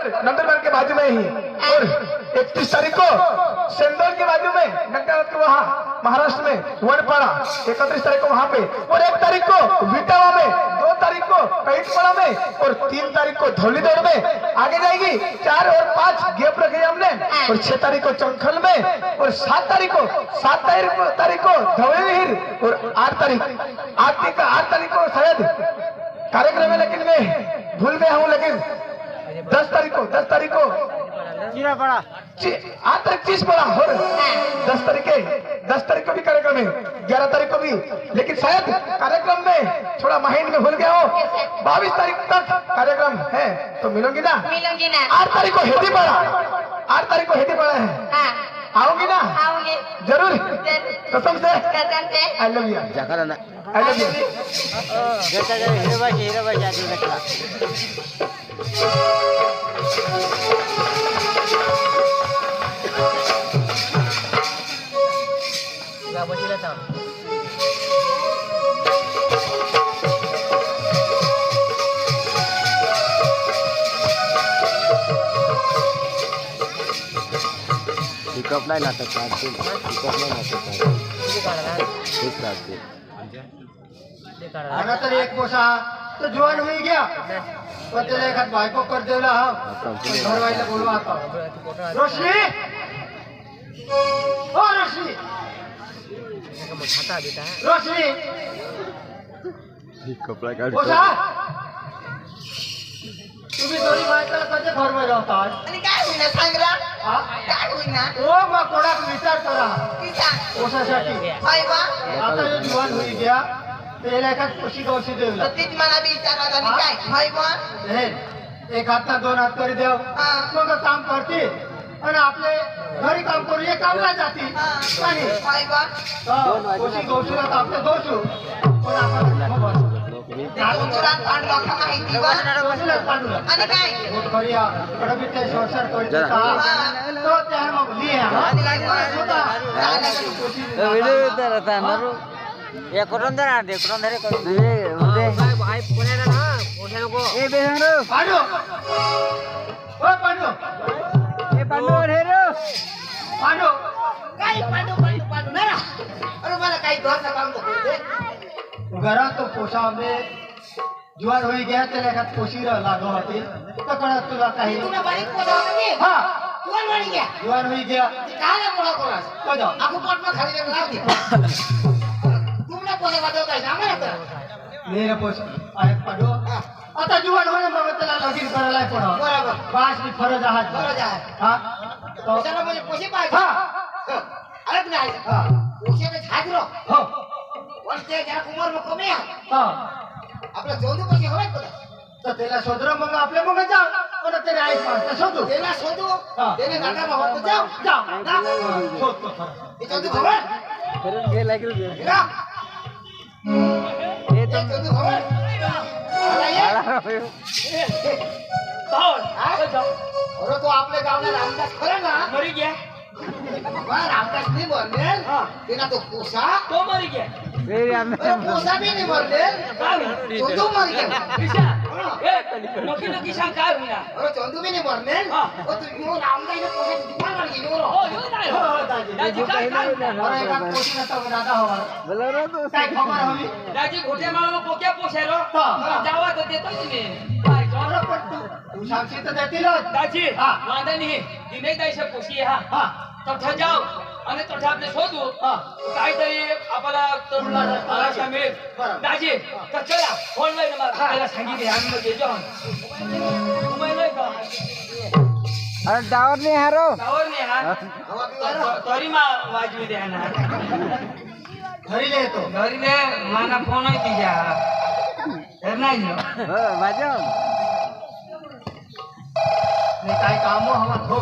नंदनवन के बाजू में ही और 31 तारीख को सेंदौर के बाजू में नंदनवन के वहाँ महाराष्ट्र में वनपाड़ा 31 तारीख को वहाँ पे और 1 तारीख को विटावा में 2 तारीख को कैटपाड़ा में और 3 तारीख को धौलीदौड़ में आगे जाएगी 4 और 5 गैप रखे हमने और 6 तारीख को चंखल में और 7 तारीख को धवलीहिर और 8 तारीख को शायद कार्यक्रम है लेकिन मैं भूल गया हूँ लेकिन 10 तारीख को जीरा पड़ा 8 तारीख 30 पड़ा और 10 तारीख को भी कार्यक्रम है 11 तारीख को भी लेकिन शायद कार्यक्रम में थोड़ा माइंड में भूल गया हो 22 तारीख तक कार्यक्रम है तो मिलोगी ना 8 तारीख को हेदी पड़ा है आओगी ना जरूर कसम से I love you I love you hero भाई जाती रखा पिकअप नाही नाटक काढतील पिकअप नाही नाटक काढतील आना तर एक पोसा तो जवान होई गया पण त्याला एखाद बायको कर देला हा घरवाईला बोलवा आता रोशनी ओ रोशनी रोशनी कपडा पोसा तुम्ही दोन्ही बायकाला कसे घरवाई राहतात आणि काय होईना सांग रा काय होईना ओ मग कोणाक विचार करा किसा पोसासाठी हाय बा आता हे जवान होई गया त्याला एखाद पोशी गवशी देवला तर तीच मला बी विचारत आणि काय हाय बा हे एक हात ना 2 हात करी देव मग काम करते आणि आपले घरी काम करू हे कामला जाती आणि हाय बा पोशी गवशीला तर आपले दोषू पण आपण तुरात पांड लोक माहिती बा आणि काय करूया कडबी ते संसार करते तो त्या मग लिया आणि काय पांडू ओ पांडू पांडू काय पांडू ना अरे मला काही घरचं काम करू दे घरात तो पोसा में जुवान होई गया त्याला एखाद पोशी लागो होती तर कळत तुला काही तुला बारीक पोसा होती हा तुला वाणी घ्या जुवान होई गया काय मोळा कोणास कदा आपण पोटमा खाली लाव दे तुमने पोसा वाटव काय आम्हाला तर मेरे पोस आहे पांडू आता जुवान होणे मग त्याला लगीन करायला पडो बरोबर बास भी फरज आहात फरज आहे हा तो त्याला म्हणजे पोसे पाहिजे हा अरे नाही हा पोसे झागरो हो वरते जरा कुमार मग कमी आहे हा आपला चौदू पैसे हवे का तर त्याला शोधरो मग आपल्या मग जा पण त्याने आई पास शोधू त्याला शोधू हा. त्याने नाका भाऊ जाऊ जा शोधतो खरं ते चौदू खबर करून घे लागेल ना ते चौदू खबर अरे तो आपल्या गावला रामदास खरं ना मरी गया रामदास नाही मरले तेना तो पोसा तो मरी गया पोसा भी नहीं मरले चौदू मर गया नक्की सांग काय होईना अरे चौदू भी नहीं मरले तू यो रामदास ने पोसा दुकान मार गेली हो हो नाही दाजी काय अरे एका पोशी नता दादा हवा काय खबर हवी दाजी घोटे माळा पोक्या पोशायलो हा. जावा तर देतो तुम्ही काय अरे पण तू सांगशील तर देतीलच दाजी हा. वांदा नाही दिने दायशा पोशी हा हा तठा जाऊ आणि तठा आपले शोधू हा काहीतरी आपल्याला तरुणला रस्ता मिळेल बरोबर. दाजी तर चला फोन लाईन मला त्याला सांगितले आम्ही मग येतो तुम्हाला का अरे डावर नाही हारो गावर नाही हा तरी मा वाजवी द्या ना घरी येतो घरी ने माना फोन आहे तिच्या तर नाही ना माझ्या नाही काय काम हवा हो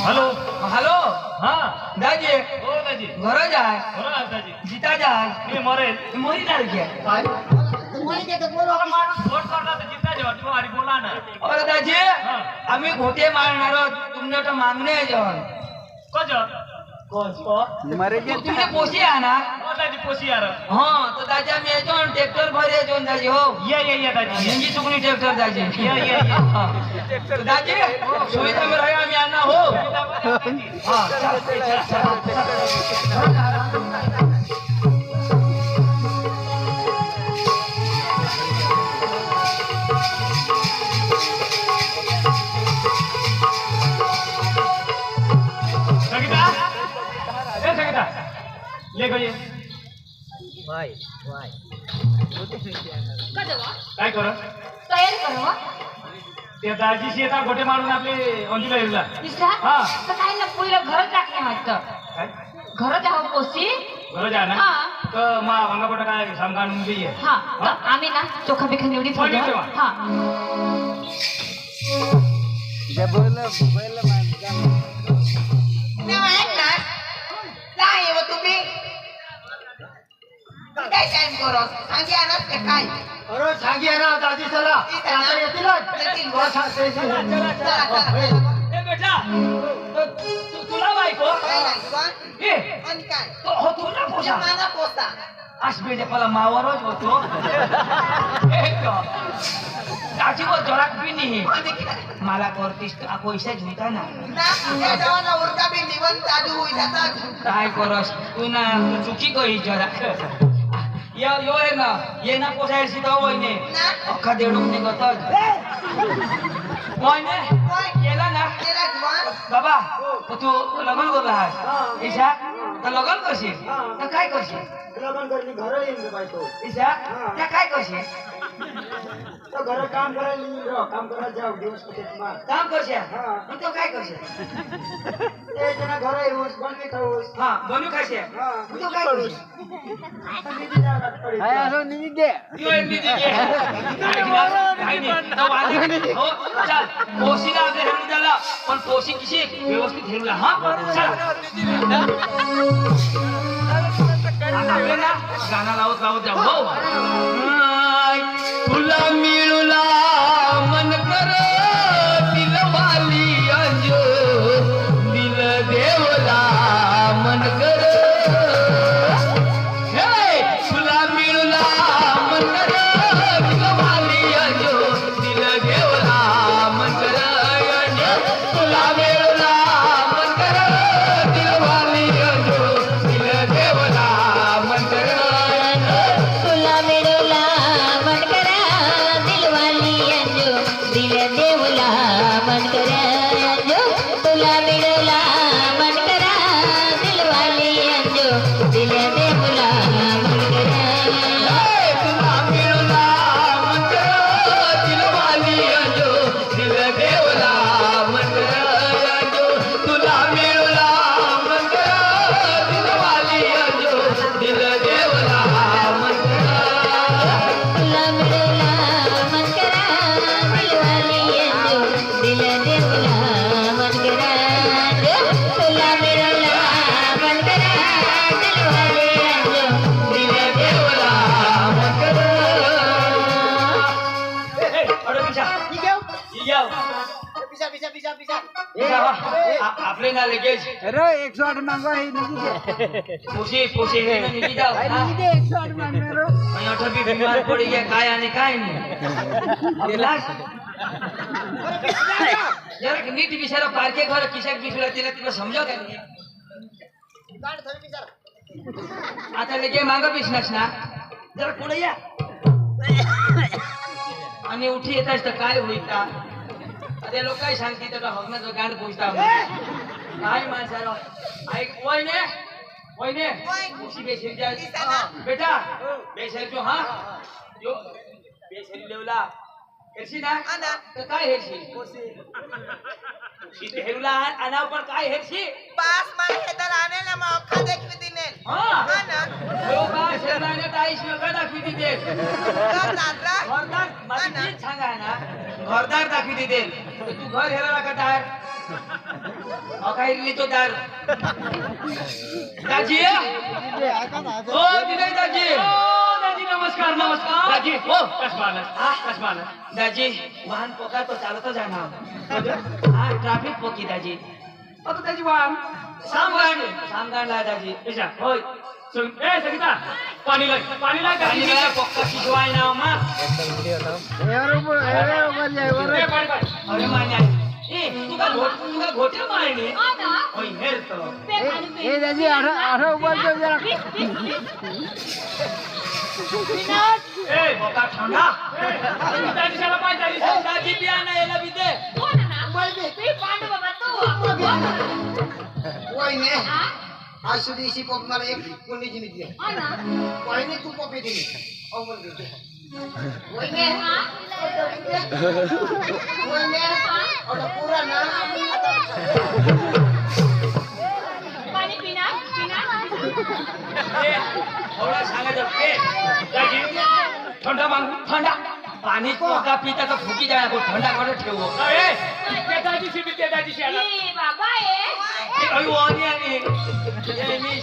हॅलो हॅलो हा दाजी हो दाजी घर जाय बोला ना दाजी जीता जाय मी मरेल मोरी ना घ्या काय तुम्हाला देतो बोलो आता माणूस वोट करला तर जिंदा जेव्हा तुम्हाला बोला ना अरे दाजी आम्ही घोटे मारणार तुमने तो मागणे जेवण कज तुमने पोसी आहे ना हो दाजी पोशी यार हाँ तो दादा मी येतो आणि ट्रॅक्टर भर येतो दाजी हो ये दाजी ये हिंदी चुकनी ट्रॅक्टर दाजी ये तो दाजी सुविधा में रहे आम्ही आणा हो हाँ संगीता ए संगीता ले गो ये काय कर तयारी करू ते दाजीशी येतात गोटे मारून आपले अंजूला येऊला दिसला हा. तर काय ना पहिलं घर टाकणे वाटतं काय घर जाऊ पोसी बरं जा ना हा. तर मा अंगापोटा काय सांगाणून घे हा तर आम्ही ना चोखा बिखा निवडी हो, निवडी ठेवतो. ठेवा. हा नाही हो तुम्ही काय टाइम करो सांगी आणत का काय अरे सांगी आहे ना दाजी चला आता येतीलच येतील. बस आता येतील. चला चला ए बेटा तुला बायको काय नाही कोण ए आणि काय तो हो तुला पोसा मला पोसा आज बेटे पला मावरच होतो एक दाजी वो जोरात भी नहीं आणि काय मला करतीस का पैसा घेता ना ना या जवाना उरका बी निवन चालू होई जातात काय करस तू ना तू चुकी कही जरा यो आहे ना ये ना पोसायला शिकाव वयने ना अख्खा देडून निघतच वयने काय केला ना केला जवान बाबा तू लग्न करला आहेस ईशा तर लग्न करशील तर काय करशील लग्न करली घर येईन रे बायको ईशा त्या काय करशील तर घर काम करायला येईन रे. काम करायला जाऊ दिवस कुठे तुम्हाला काम करशील हा. मग तो काय करशील ते जण घर येऊस बनवी खाऊस हा बनू खाशील हा मग तो काय करशील निधी द्यावं लागतं. यो एक निधी घे. काही नाही. तो वाली. हो, चल. पोशीला आपल्या हेरून द्याला पण पोशी किशी व्यवस्थित हेरूला हा चला आता आपले ना गाणं लावत लावत जाऊ हो आय, तुला मिळूला मन कर दिलवाली अंजो दिल देवला मन कर हे तुला मिळूला मन कर दिलवाली अंजो दिल देवला मन कर अंजो तुला मिळूला मन कर दिलवाली अंजो दिल देवला मन कर तुला मिळवला मन करा दिलवाली अंजू दिल देवला मन करा अंजू तुला मिळवला मन करा दिलवाली अंजू दिल देवला मन करा तुला मिळूला मन कर दिलवाली अंजो दिल देवला मन कर अंजो तुला मिळूला मन कर दिलवाली अंजो दिल देवला मन कर तुला मिळवला मन करा दिलवाली अंजू दिल देवला मन करा अंजू तुला मिळवला मन करा दिलवाली अंजू दिल देवला मन करा ए अरे पिछा ये जाओ पिसा पिसा पिसा पिसा आपले ना लगेच अरे 108 मांगो ही नहीं पोशी निघी जाओ हा? 108 मांग मेरो मैं अठर भी बीमार पड़ी गया काय आणि काय नाही इलाज जरा कि नीट बिचारा पारके घर किशक बिसला तिला तिला समजाव का नाही गाड थोडी पिसा आता लगे माग बिसनस ना जरा पुढे या आणि उठी येतास तर काय होईल का अरे लोक काय सांगते तर हगनाचं गांड पोचता काय माणसाला ऐक वयने उशी बेशरी जा बेटा बेशरी जो हाँ जो बेशरी लेवला हेरशी ना आना. तर काय हेरशी उशी हेरुला आना पर काय हेरशी पास मान हेदर आने ना मग अख्खा देखवी दिने हाँ हा ना लोका शरणाने ताईश नका दाखवी तिथे तर दादरा घरदार माझी हा ना. तीच सांगा ना घरदार दाखवी देतील तर तू घर हेरायला का दार अकाईरली तो दार दाजी हो दिले दाजी दाजी नमस्कार नमस्कार दाजी हो कसबाला दाजी वाहन पोका तो चालत जाणार हा ट्रॅफिक पोकी दाजी आता त्याची वाम सामगाणला दाजी त्याच्या होय ए सगळीता पाणी लाग आणि काय पक्का शिजवाय ना मा अरे मान्या ए तुका घोटे मारणे होय हेरतो ए पक्का ठंडा त्या दिवसाला पाहिजे दाजी बिया ना याला बी दे वहिने आज दिवशी पप मला एक कोणीची निघली वहिने तू पप येते वहिने वहिने आता पुरा ना थोडा सांगायचं पे दाजी थंड मागू थंडा पाणी कोका पिता तर फुकी जाय थंडा कडे ठेवू ए ते दाजीशी आला अयो आणि ये नी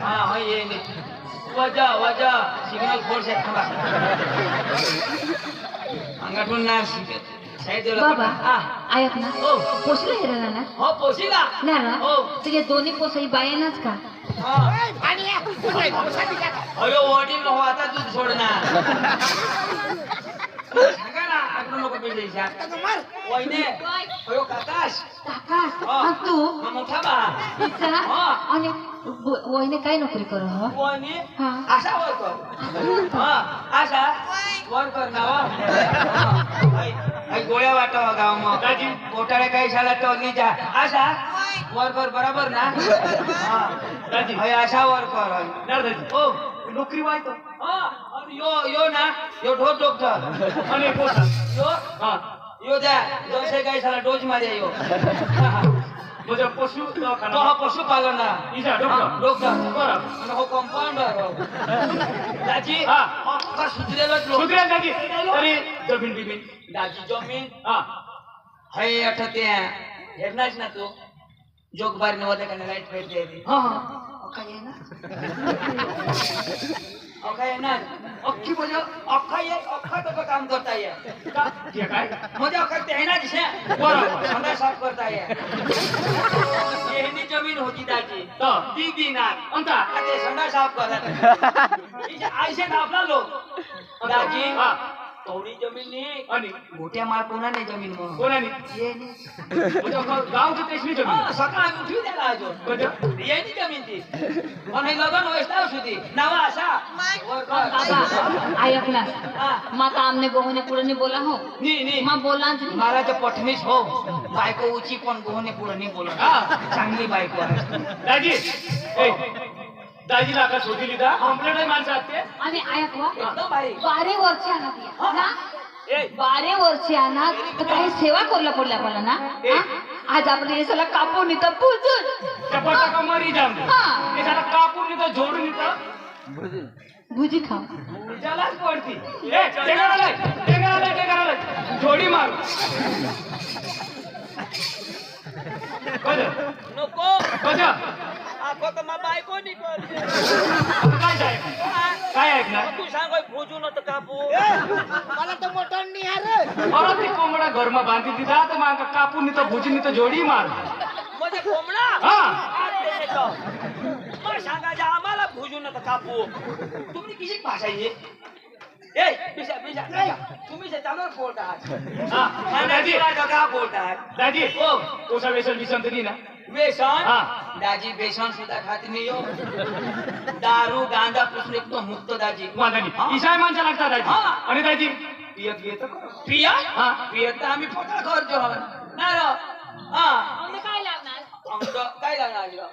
हा ये नी वजा सिग्नल फोर्स आहे थांबा अंगातून ना साईड बाबा हा ऐक ना हो पोचले हिरा ना हो पोशीला ना हो तुझे दोन्ही पोसाई बायनाच का अयो वडील हो आता दूध सोडणार सांगा ना आकडून नको पेशा वहिने अयो काकाश काका हा. आणि तू हा मोठा बा तिचा हा. आणि वहिने काय नोकरी करू हो वहिनी हा. आशा वर कर हा आशा वर कर ना गोळ्या वाटावा गाव मग दाजी. कोटाळे काही शाळा टोनी जा आशा वर कर बरोबर ना हा दाजी. हय आशा वर कर ना दाजी ओ नोकरी वायतो हा आणि यो ना यो ढोर डॉक्टर आणि पोसा यो हा यो द्या दोनशे काही शाळा डोज मारे यो म्हणजे पशु तो दवाखाना हा पशुपालन ना इजा डॉक्टर डॉक्टर बरं आणि हो कंपाऊंडर दाजी हा. का सुधरेलच लोक सुधरेल दाजी तरी जमीन बिमीन दाजी जमीन हा हय आठवते हेरनाच ना तू जोक बार नव्हते का लाईट पेटते ती हा काय ना काय ना अख्खी म्हणजे अख्खा तो काम करता ये का हे काय म्हणजे अख्खा ते आहे ना दिशा बरोबर. संडा साफ करता ये येहनी जमीन होती दाजी तर ती दिनार अंता ते संडा साफ करत आयशे आपला लोक दाजी हा थोडी जमीन नाही आणि मोठ्या मार कोणाने जमीन मग कोणाने ये नी. म्हणजे गावचं तेचली जमीन हा, सकाळी उठी त्याला अजून कधी ये नी जमीन ती पण हे लग्न व्हायचं सुधी नावा असा वर कर. बाबा ऐक ना हा. मग आमने गोहने पुढे नाही बोला हो नी मग बोला मला तर पठणीच हो बायको उची पण गोहने पुढे नाही बोलत हा चांगली बायको आहे दाजी ए दाजीला का शोधी लिदा कंप्लेंट आहे माणसं आते आणि ऐक वा एकदम भारी 12 वर्ष आणत ना ए 12 वर्ष आणत तर काही सेवा करला पडल्या मला ना हा? आज आपण हे सगळं कापून इथं पुजून चपटा का मरी जाम हा. हे साला कापून इथं जोडून इथं भुजी खाऊ त्यालाच पडती ए ते करायला जोडी मार नको कशा आखो तर मग बायको निघत काय साहेब काय ऐकणार तू सांग भोजू न तर कापू मला तर मोठं नाही अरे मला ती कोंबडा घरमा बांधी दिला तर मग कापून इथं भुजून इथं जोडी मार म्हणजे कोंबडा हा मग सांगायचं आम्हाला भोजू न तर कापू तुम्ही किती भाषा आहे ए पिशा तुम्ही चालू बोलतात हा दाजी का बोलतात दाजी हो कोसा वेसन विसन तरी ना बेसन हा. दाजी बेसन सुद्धा खात नाही हो दारू गांजा पुसून एकदम मुक्त दाजी वादानी इसाय माणसं लागतात दाजी हा. आणि दाजी पियत घेत पिया हा. पियत तर आम्ही पोटा करतो नाही रो हा काय लागणार आमचं काय लागणार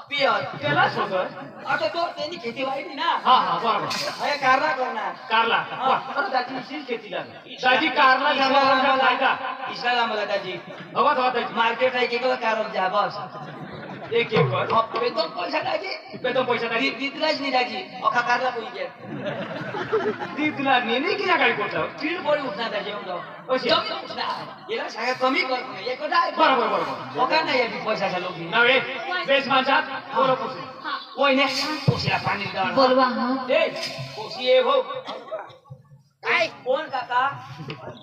पियत त्यालाच होतं आता तो त्यांनी खेती वाहिली ना हा हा बरोबर अरे कारला करणार कारला हा. दाजी इशीच खेती लागली दाजी कारला जनावरांचा फायदा इशाला मला दाजी हवा दाजी मार्केट आहे की कारल जा बस एक एकर बेतन पैसा दाजी बेतन पैसा दाजी दितलाच नाही दाजी अखा कारला पोहिजे ती तुला नेणे की काय कोटलं तीन पोळी उठणार दाजी अशी? जमीन उठणार याला सगळ्या कमी करत नाही एक आहे बरोबर बरोबर अखा नाही आहे पैशाच्या लोकी नव्हे बेस माणसात बोलो पोसू होय ने कोशीला पाणी द्यावं बोलवा हा ए कोशी ये हो काय कोण काका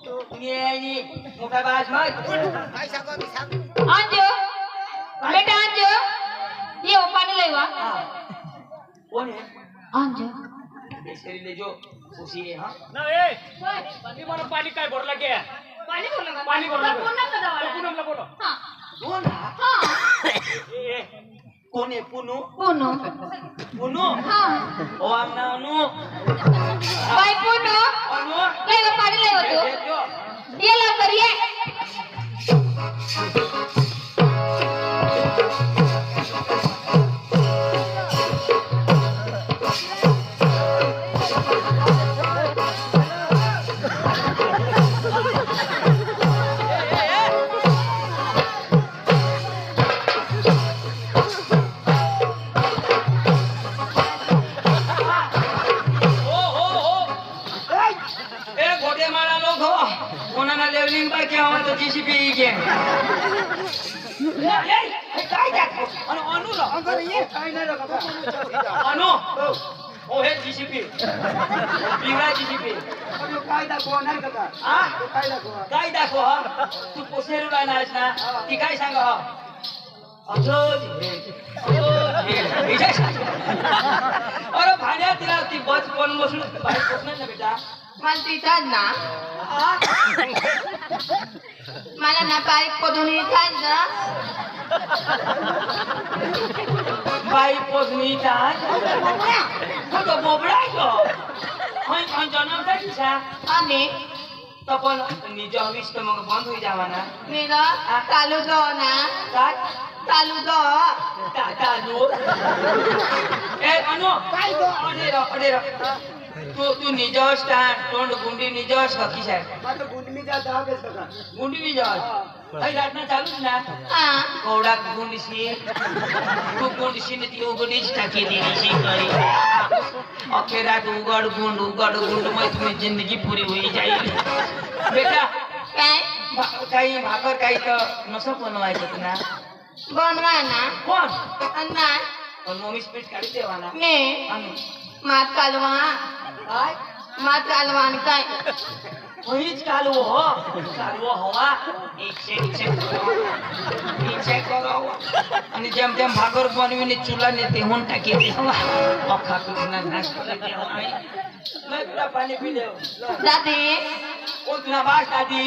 तुम्ही मोठा बाज मत काय सांगू मी सांग अंजू कोण आहे अंजू बेसरी ले जो खुशी आहे हा ना ए ती मला पाणी काय भरला के पाणी भरलं का? पाणी भरलं. पुन्हा का जावं? पूनमला बोलो. हा. कोण हा हा. ए कोण आहे पुनू पुनू. पुनू हा. ओ आमना अनु बाई पुनू. अनु लय गं पाणी लय होतो. हे जो. ये लवकर ये. लेवलिंग बाय क्या हो तो जीसीबी के काय जातो अनु अनु रो काय नाही रे बाबा. अनु ओ हे जीसीबी बिगडा जीसीबी पण ह्यो काय दाखवा नाही का आ तो काय दाखवा काय दाखव हा तू पोसेरू राहणार ना ती काय सांग हा अरे भाड्या तिला ती बस पण बसून बाहेर पोचणार ना बेटा मला तिथं ना मला ना पाईप पदून येतात ना बाई पोचणी काय तो बोबडा आहे तो हय जन्म काय तिचा आणि तो पण निज हवीस तर मग बंद होई जावा ना मेरा चालू दो ना काय चालू दो चालू ए अनु काय तो अडे तू निज स्टँड तोंड गुंडी निज हकीस आहे माझं गुंडमी जा दहा बेस का गुंडी निज काही राटणं चालूच ना हा कवडा गुंडशी तू गुंडशी ने ती उघडीच टाकी दिलीशी करी अखेरात उघड गुंड मग तुम्ही जिंदगी पुरी होई जाईल बेटा काय काही भाकर काही तर नसं बनवायचं ना बनवा ना कोण अन्ना पण मम्मी स्पीड काढी देवा ना ने आम्ही मात कालवा काय मात कालवा आणि काय वहीच कालू हवा इच्छे करो आणि जेम जेम भाकर बनवीने चुला ने तेहून टाकी देवा अख्खा कुठला नाश करते हवाई मैं तुला पाणी पी देव दादी ओ तुला बास दादी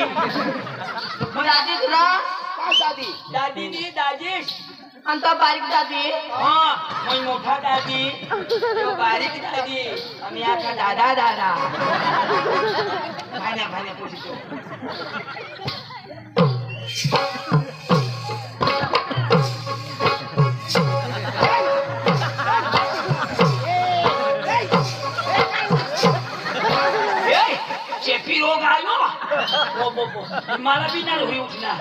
दादी तुला काय दादी दादी नी दाजीश आणि तो बारीक दादी हाँ मैं मोठा दादी तो बारीक दादी आम्ही आखा दादा भाण्या पुढे तो चेपी रोग आलो मला बी नाही होई उठला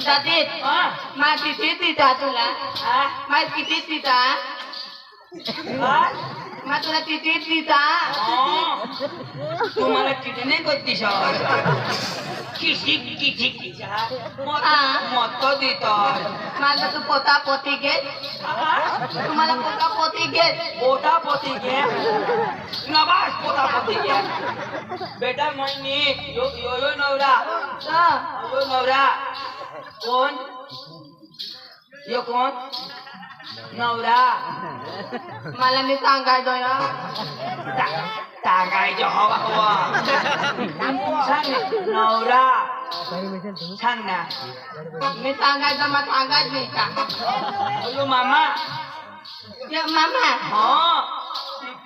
दादी हा मा किती तिथा तुला हा मा किती तिथा मा तुला किती तिथा तू मला किती नाही करतीस किती मत देत माझा तू पोता पोती घे तुम्हाला पोता पोती घे पोता पोती घे नबास पोता पोती घे बेटा मैनी यो यो यो नवरा यो नवरा कोण यो कोण नवरा मला मी सांगायचो ना सांगायचं हवा हवा सांग नवरा सांग ना मी सांगायचं मग सांगायच नाही का अयो मामा ये मामा हाँ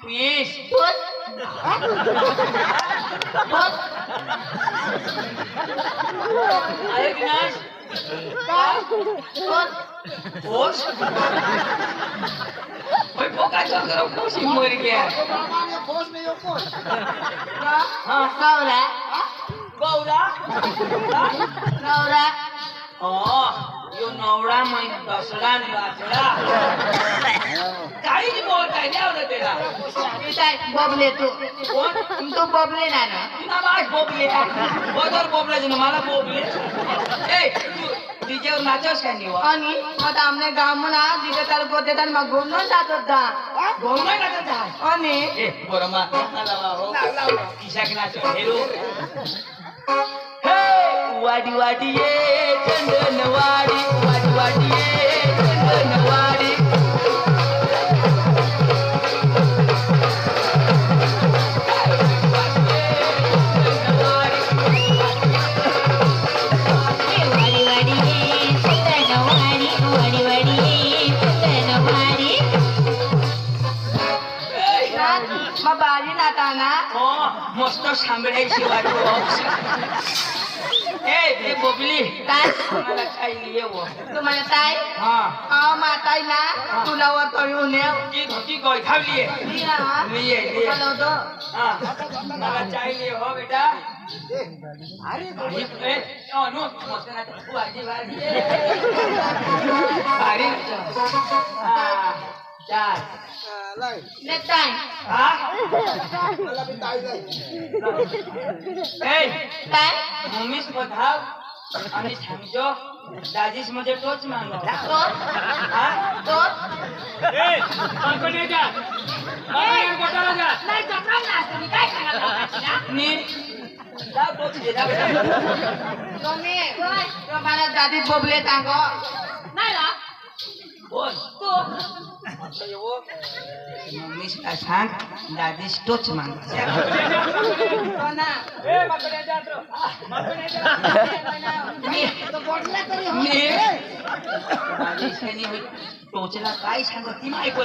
प्लीज बोल बोल अरे विनाश बोल पोस भाई पोका चक्कर पोसी मर गया बाबाने फोस नाही कोण हाँ गौरा गौरा गौरा यो नवरा मैं दसरा निवाचड़ा काही बोल काय नाही आवडत त्याला काय बबले तू कोण तू बबले ना ना तुला बाज बोबले बदर बोबले मला बोबले ए तू डीजेवर नाचस काय निवा आणि आता आमने गामना जिथे त्याला पोते तर मग घुमून जात होता गोंगाई नाचत आणि ए बरमा लावा हो किशाक नाच हेरो हे वाडी वाडी ये चंदन वाडी वाडी वाडी ये चंदन वाडी वाडी वाडी ये सणवारी वाडी वाडी ये सणवारी मग बारी नाताना हो मस्त सांगड्याची वाटतो ए बोबली काय मला काही ये वो तुम्हाला काय हा माताय ना तुला वर तळून येऊ ती धोती गोय खावली लिए बोलवतो हा मला चाहिए हो बेटा अरे नो मस्त ना तू आजी बारी बारी हा चार नेताय हा ए काय मम्मीच पधाव आणि सांगतो दाजीस मध्ये तोच मागव तो हा तो ए माकडे जा माकडे कोटाला जा नाही चक्राव ना तुम्ही काय सांगाल नीट जाऊ तोच घे जाऊ तुम्ही मला दादीत बोबले सांगो नाही ना बोल तू मम्मीस का सांग दाजीस तोच मागव हो ना ए माकडे जा तो माकडे जा टोचला काय सांगत ती ऐकू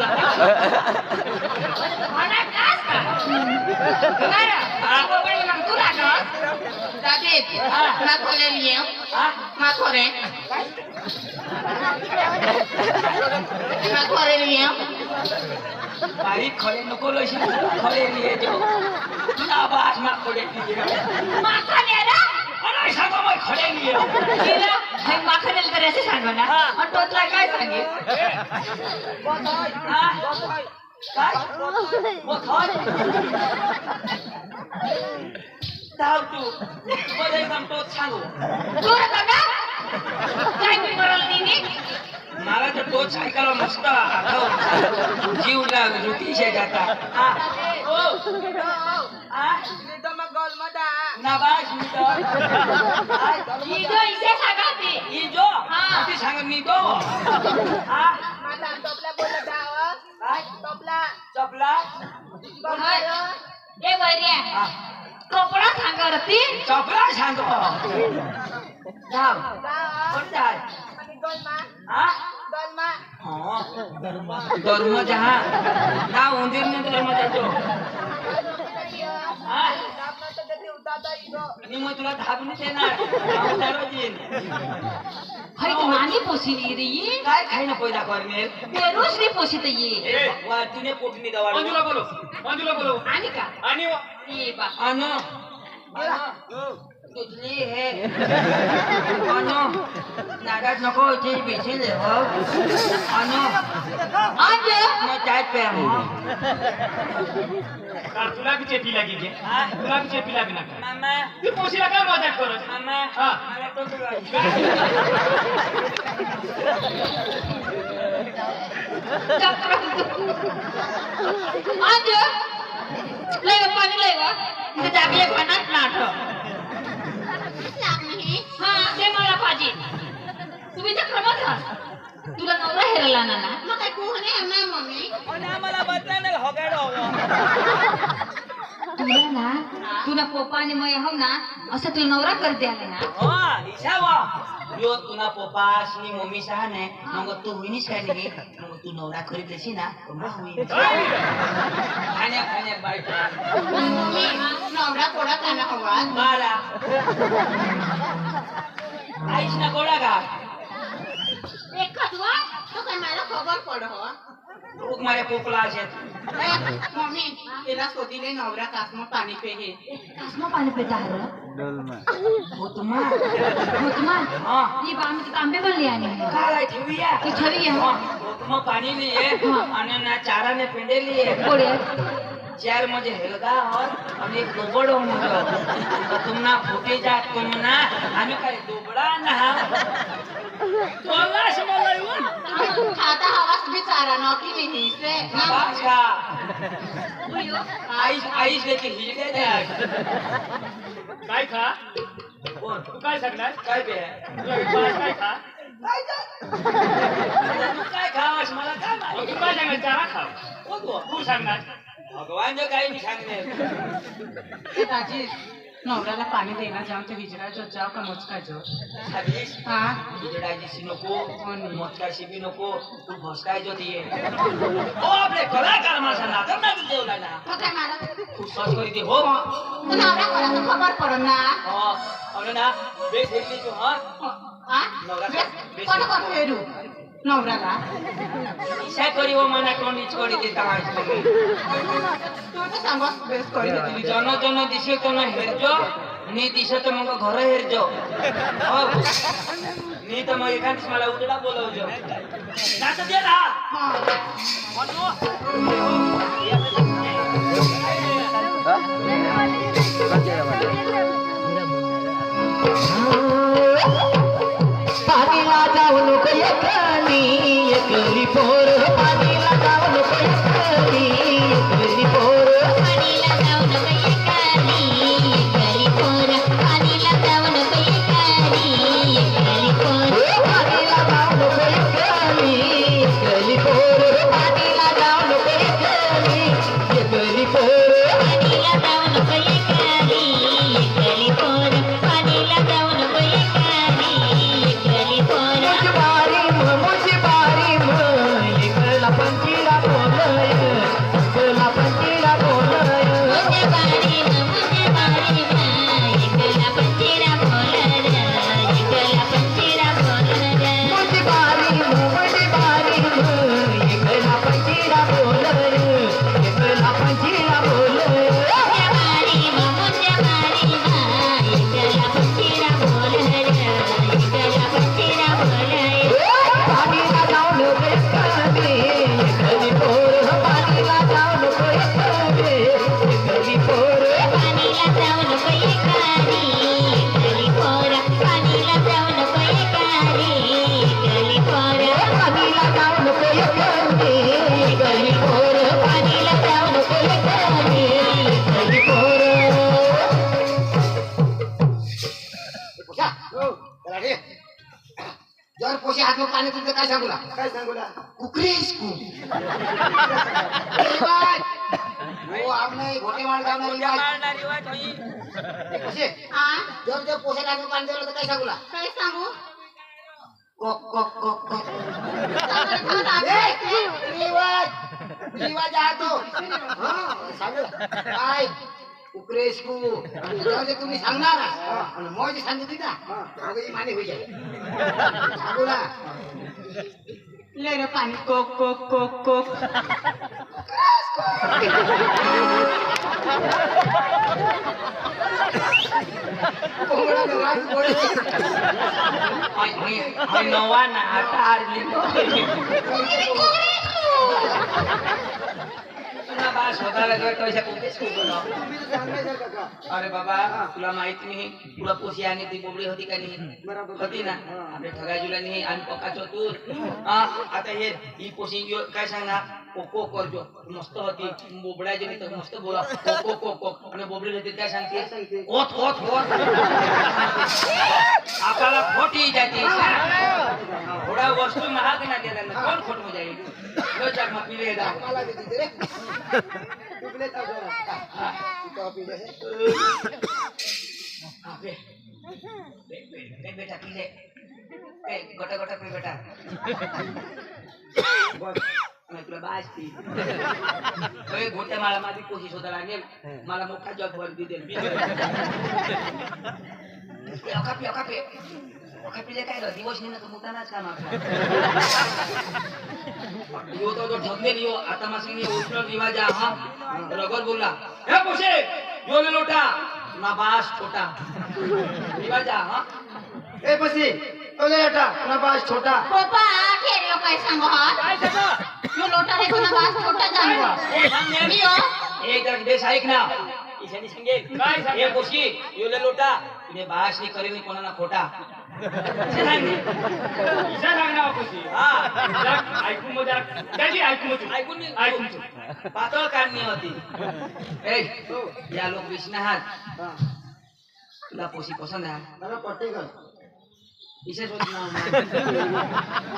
मला काय तू दादीत ना खोले लिये ना खोरे ना खोरे लिये बारीक खडे नको लशी खडे लिये जो तुला बास मा खडे माखा नेला अरे सांगा मग खडे लिये तिला हे माखा नेल तर असे सांगो ना आणि तोतला काय सांगे काय मोठा धाव तू मला एकदम तोच सांगू तू बघा काय मी करल तिने मला तर तोच ऐकायला मस्त आठव जीव रुटीशे जाता नाबाश मी इजो इसे सांगाते इजो ती सांग मी तो चपला ए बरिया कपडा सांगरती चपला सांग धाव कोण जाय धर्म जहा ना उंदीर ने धर्म जातो आणि मग तुला धाबून देणार देईन हाय तू नानी पोसिली रे काय खायना पैदा करणे बेरोज रे पोसित ये वा तुने पोटनी दवा मंजूला बोलो आणि का आणि ये बा अनो तुझली हे अनो नागात नको ते बेचे ले हो अनो आज मैं चाय पे हूं तुला भी चेपी लगी के तुला भी चेपी लगी ना मामा तू पोशीला काय मजाक करत मामा हा मला तो आज लय पाणी लय वा ते जागे पाण्यात नाठ हा ते मला पाहिजे तुम्ही तर क्रमात राहा तुला नवरा हेरला ना मग काय कोण आहे ना मम्मी मला बदलाने होगाडो तुला ना तुला पोपा आणि मय हो ना असं तुला नवरा कर द्याले ना हा इशावा यो तुना पोपास नि मम्मी सहा ने मग तू विनीस काय नाही मग तू नवरा खरीद देशी ना मग होईल खाण्या बायका मम्मी नवरा थोडा खाना हवा बारा आईश ना गोळा का एक खतवा तो काय मला खबर पड हो तू माझ्या पोपला असेल मम्मी तिला सोदीले नवरा कासमा पाणी पेहे कासमा पाणी पिता है हो तुम्हा हाँ ये बाम तो तांबे बन लिया नहीं काय ठेवूया तो छवि है हो तुम्हा पाणी लिए आणि ना चारा ने पेंडे लिए बोले चार मुझे हेलगा और एक दोबड़ो मुझे तुम ना फूटे जात तुम ना आम्ही काय दोबडा ना बोला समोर खाता हवास बिचारा नौकी नहीं से बाबा आईस लेके हिलते थे काय खा कोण तू काय सांगणार काय बे तुला विश्वास काय खा काय खावास मला काय मग माहिती तू काय सांगणार चारा खा कोण तू सांगणार भगवान जो काही नाही सांगणे राजी नवऱ्याला पाणी देणार जाऊन ते विचारायचं जाव का मोचकायचं साधीस हा बिजडायची नको मोचकाशी बी नको तू भसकायचो ती ओ आपले कलाकार माणसा नाकर ना तू जेवला ना तो काय मला खूप सॉस करी दे हो तू नवरा कोणाला तर खबर पडून ना हो अरे ना बेस हेरली तू हा हा नवरा कोण कोण फेरू नवऱ्याला इशा करी हो मना कोणीच करी दे तमाश तू तर सांगस बेस करी तुझी जन जन दिसे तो ना हेरजो नी दिसे तो मग घर हेरजो हो नी तर मग एखादीच मला उतडा बोलवजो नाच दे ना पाणीला जाऊ नको एकली एकली पोर पाणीला जाऊ नको एकली एकली पोर पाणीला जाऊ नको एकाली एकली पोर पाणीला जाऊ नको एकाली एकली पोर पाणीला जाऊ नको एकली एकली पोर पाणीला जाऊ नको एकली एकली पोर पाणीला जाऊ नको एकाली एकली पोर पाणीला जाऊ नको एकाली एकली पोर मुझी बारी एकला पंचीला बोलय एकला पंचीला बोलय मुझे बारी एकला पंचीला बोलर एकला पंचीला बोलर मुझी बारी एकला पंचीला बोलय एकला पंचीला बोलय मुझे बारी एकला पंचीला बोलर एकला पंचीला बोलर पाणीला जाऊ नको एकली एकली पोर पाणीला जाऊ नको एकली एकली पोर पाणीला जाऊ नको एकाली एकली पोर पाणीला जाऊ नको एकाली एकली पोर पाणीला जाऊ नको एकली एकली पोर पाणीला जाऊ नको एकली एकली पोर पोशा चला रे जर पोशे हात पाणी तुमचं काय सांगू काय सांगू ना कुकरीस कु हो आमने घोटे मार मारणारी वाट होई पोशे हा जर जर पोशाला हात पाणी दिलं तर काय सांगू काय सांगू कोक कोक कोक कोक सांगा रिवाज रिवाज आहे तो सांग काय उकरेस कु जे तुम्ही सांगणार आणि मग सांगितली ना मग ही माने होई जाईल सांगू ना ले रे पाणी कोक कोक कोक कोक कोंबडा गवास कोळे मी नवा ना आता आरली तुला बा स्वतःला जर पैसा कुठेच खूप अरे बाबा तुला माहित नाही तुला पोशी आणि ती बोबडी होती का नाही होती ना आपल्या ठगाजुला नाही आणि पक्काचो तू आता हे ही पोशी काय सांगणार कोको करजो मस्त होती बोबड्या जे तर मस्त बोला कोको कोको आणि बोबडी होती काय सांगते कोत कोत कोत आपल्याला खोटी जाते थोडा वस्तू महाग ना द्यायला कोण खोट हो जाईल मग पिले दा मला देते रे तुकले ता जरा तो पिले बेटा पिले गोटा गोटा पे बेटा मैं तुला बाजती गोट्या मला माझी कोशिश होता लागेल मला मोठा जॉब वर देईल पिले काय दिवस नाही ना तो मोठा नाच काम आपला यो तो जो ठगले लियो आता मासिंग उष्ण रिवाज हा रगर बोलला हे पोशे यो ले लोटा ना बास छोटा रिवाज हा ए पसी ओले अटा ना बास छोटा पप्पा ठेरियो काय सांगो हा काय सांगा यो लोटा रे कोणा बास छोटा जाणगो मियो एक जरा बेस ऐक ना ईशानी सांगेल काय हे पोशी यो ले लोटा तिने बास नाही करेल कोणाला खोटा ऐकून पातळ काढणी होती या लोक विष्णाहात तुला पोशी पसंत आहे मला पटेल विशेष होत ना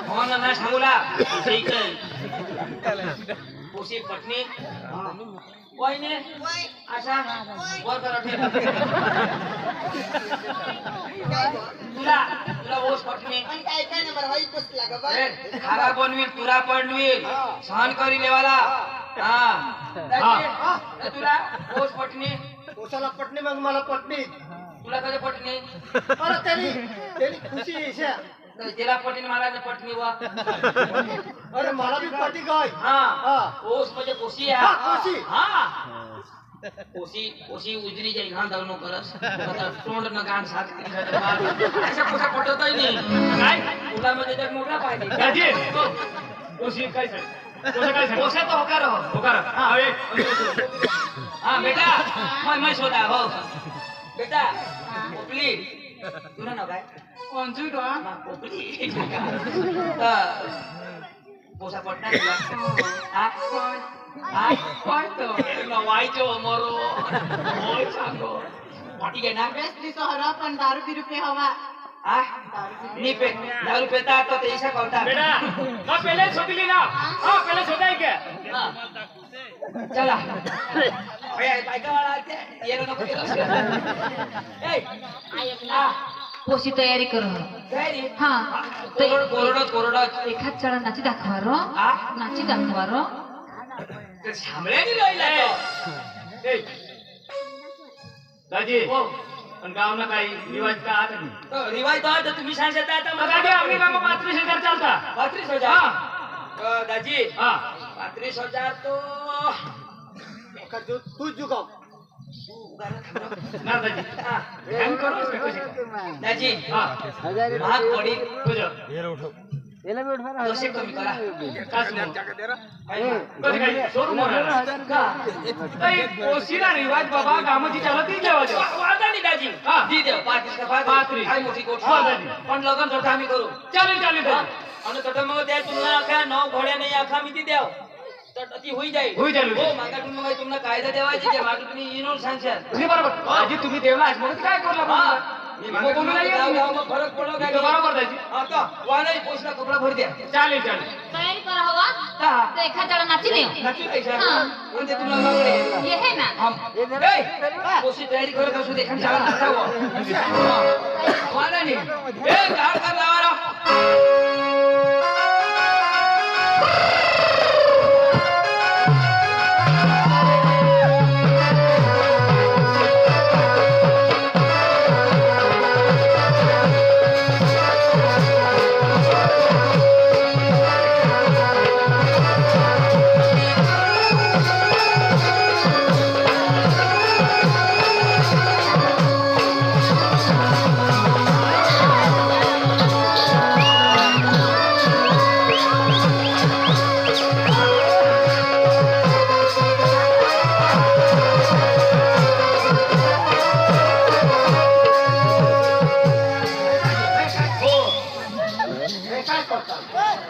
हो ना सांगूला पोशी पत्नी वहिनी आशा वर करा ठेव. तुला तुला ओस पत्नी आणि काय काय ना बरं वाईट बसला ग बा खारा बनवील तुरा पडवील सहन करी लेवाला. हा तुला ओस पत्नी पोसाला पटणी मग मला पटणी तुला कधी पत्नी अरे त्यांनी खुशी आहे. तिला पत्नी मला पत्नी वा. अरे मला बी पटी काय हा हा ओस म्हणजे कोशी हा, कोशी. हा कोशी कोशी उजरी जाईल घाण जाऊ नको करस आता तोंड न घाण साथ अशा पोसा पटतही नाही काय तुला मध्ये जग मोठा पाहिजे दाजी कोशी काय सांग कोसा काय सांग पोसा तो होकार हो होकार हा ए हाँ बेटा मैं सोता हो बेटा पोपली तुला ना काय कोणची तो पोपली पोसा पटना तुला हा कोण तो वाईचो मरो ओय सांगो पाटी घे ना हरा पण दारू बिरू पे हवा हा नी पे दारू पेता तो ते ऐसा करता बेटा ना पहले सोचली ना हां पहले सोचा है क्या चला बायका वाला आते ये नको ए पोशी तयारी करू काय रे हा कोरडो एखाद चढा नाची दाखवा रो हा? नाची दाखवा रो ते सामळ्यानी लईला ए दाजी हो पण गावना काही रिवाज का आता नाही तो रिवाज तो आता तुम्ही सांगता आता दादी आपली गाव 35,000 चालता 35,000 हा दाजी हा 35,000 तो तू जुगाव ना दाजी हा. ध्यान करो उसमें कुछ दाजी हा महाग पडी तुझं दोषे कमी करा काय समोर कधी काही शोरूम होणार का काही कोशीला रिवाज बाबा कामाची चालत नाही जेव्हा जेव्हा वादा नाही दाजी हा. दी देव 35 35. काय मोठी गोष्ट हा, दाजी. पण लगन छोटा आम्ही करू चालेल चालेल दाजी आणि छोटा मग त्या तुम्हाला काय 9 घोड्या नाही आखा मी ती द्याव तर ती होई जाईल होई जाईल. हो मागातून मग तुम्हाला कायदा देवायचे जे मागे तुम्ही इनोल सांगशाल नाही बरोबर दाजी तुम्ही देवला आज म्हणून काय करला हा बाबा मी मागे तुम्हाला गाव मग फरक पडलो काय बरोबर दाजी आता वानाई पोचला कपडा भर द्या चालेल चालेल तयारी करा हवा हा तर एखाद चढा नाची देऊ नक्की पैसा हा. म्हणजे तुला मागणे ये है ना कोशी तयारी करत असू दे खाली शाळा नसावं वानानी ए गाड कर लावा रा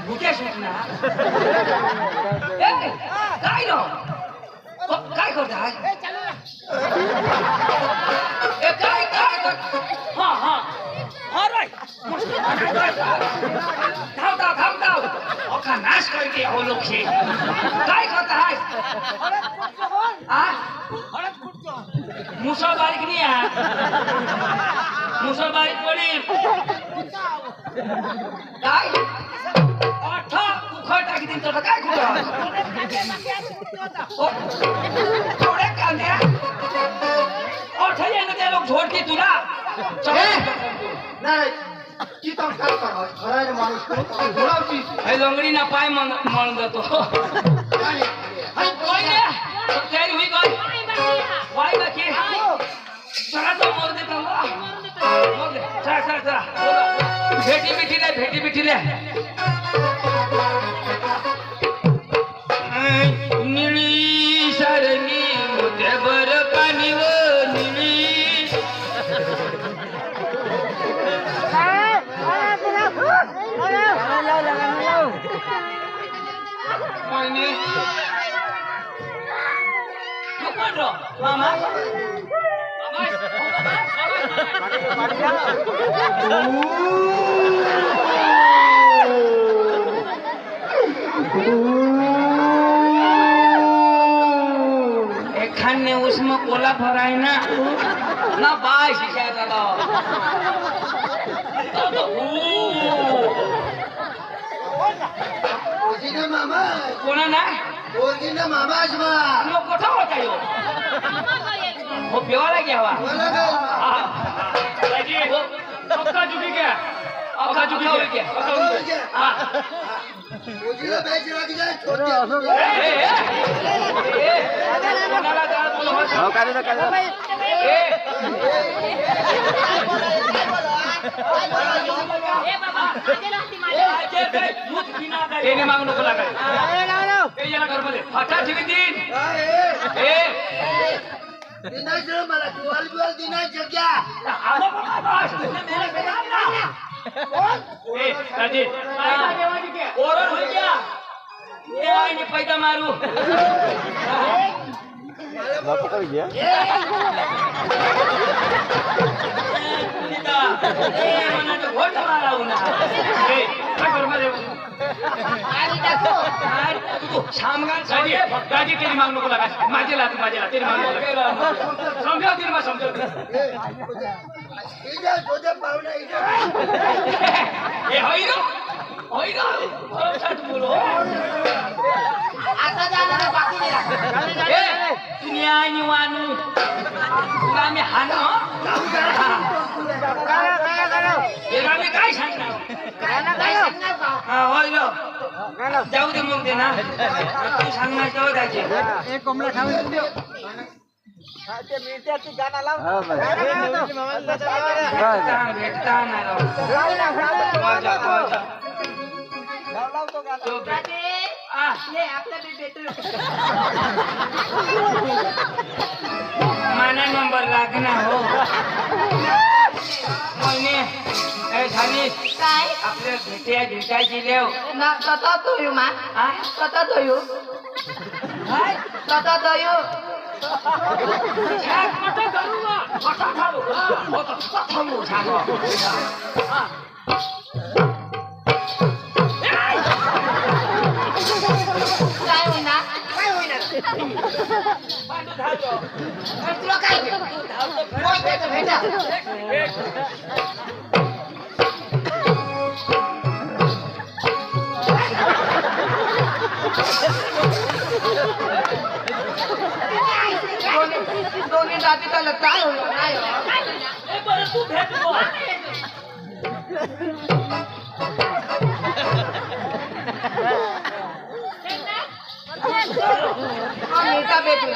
मुकेश ना काय नो काय करताय काय हा हा हा राईट थांब अख्खा नाश करके हो लोक हे काय करताय मुसळ बारीक नाही आहे मुसळ बारीक पडी काय अठा उखळ टाकी दिन तुला काय कुठं थोड्या कांद्या अठा येणं त्या लोक झोडते तुला नाही ती तर काय करावं खरायला माणूस घोडावची हे लंगडी ना पाय मळून जातो तयारी होई का वाय बाकी चला तो मोर दे चला भेटी बिठीले निळी सारणी मोठ्यावर पाणी व निळी मायने मामा फराय ना बाय शिकाय ओजीना मामा कोणा ना ओजीना मामा आजमा कोठा होता यो हो पेवाला घ्यावा बोला गं दाजी अक्का चुकी क्या अक्का चुकी क्या हा ओजीला बॅच लागी जाय छोटे कोणाला काय बोलू त्याने मागू नको लागायला घरमध्ये फाटा ठेवी तीन दिनाच मला टुवाल बिवाल दिनाच जग्या दाजी ओरड होई गया ये आईने पैदा मारू घोट माराऊ ना शामगान दाजी तेरी मागू नको लागायचं माझे लाग तेरी मागू नको समजाव तिला मग समजाव इजा जोदे पावना इजा ए होई ना छट बोलो आता जाणार बाकी नाही ए दुनिया निवानू तुला मी हानो मी काय सांगणार हा होय लो जाऊ दे मग दे ना तू सांगणार तेव्हा जायचे एक कोंबडा खाऊन देऊ भेटता ना माना नंबर लागना हो झाली काय आपल्या भेटायची लेव ना कथा थोयो मा कथा थोयो कथा थोयो काय होईना तुला काय भेटा दोन्ही जाती त्याला काय होईल नाही मीठा भेटू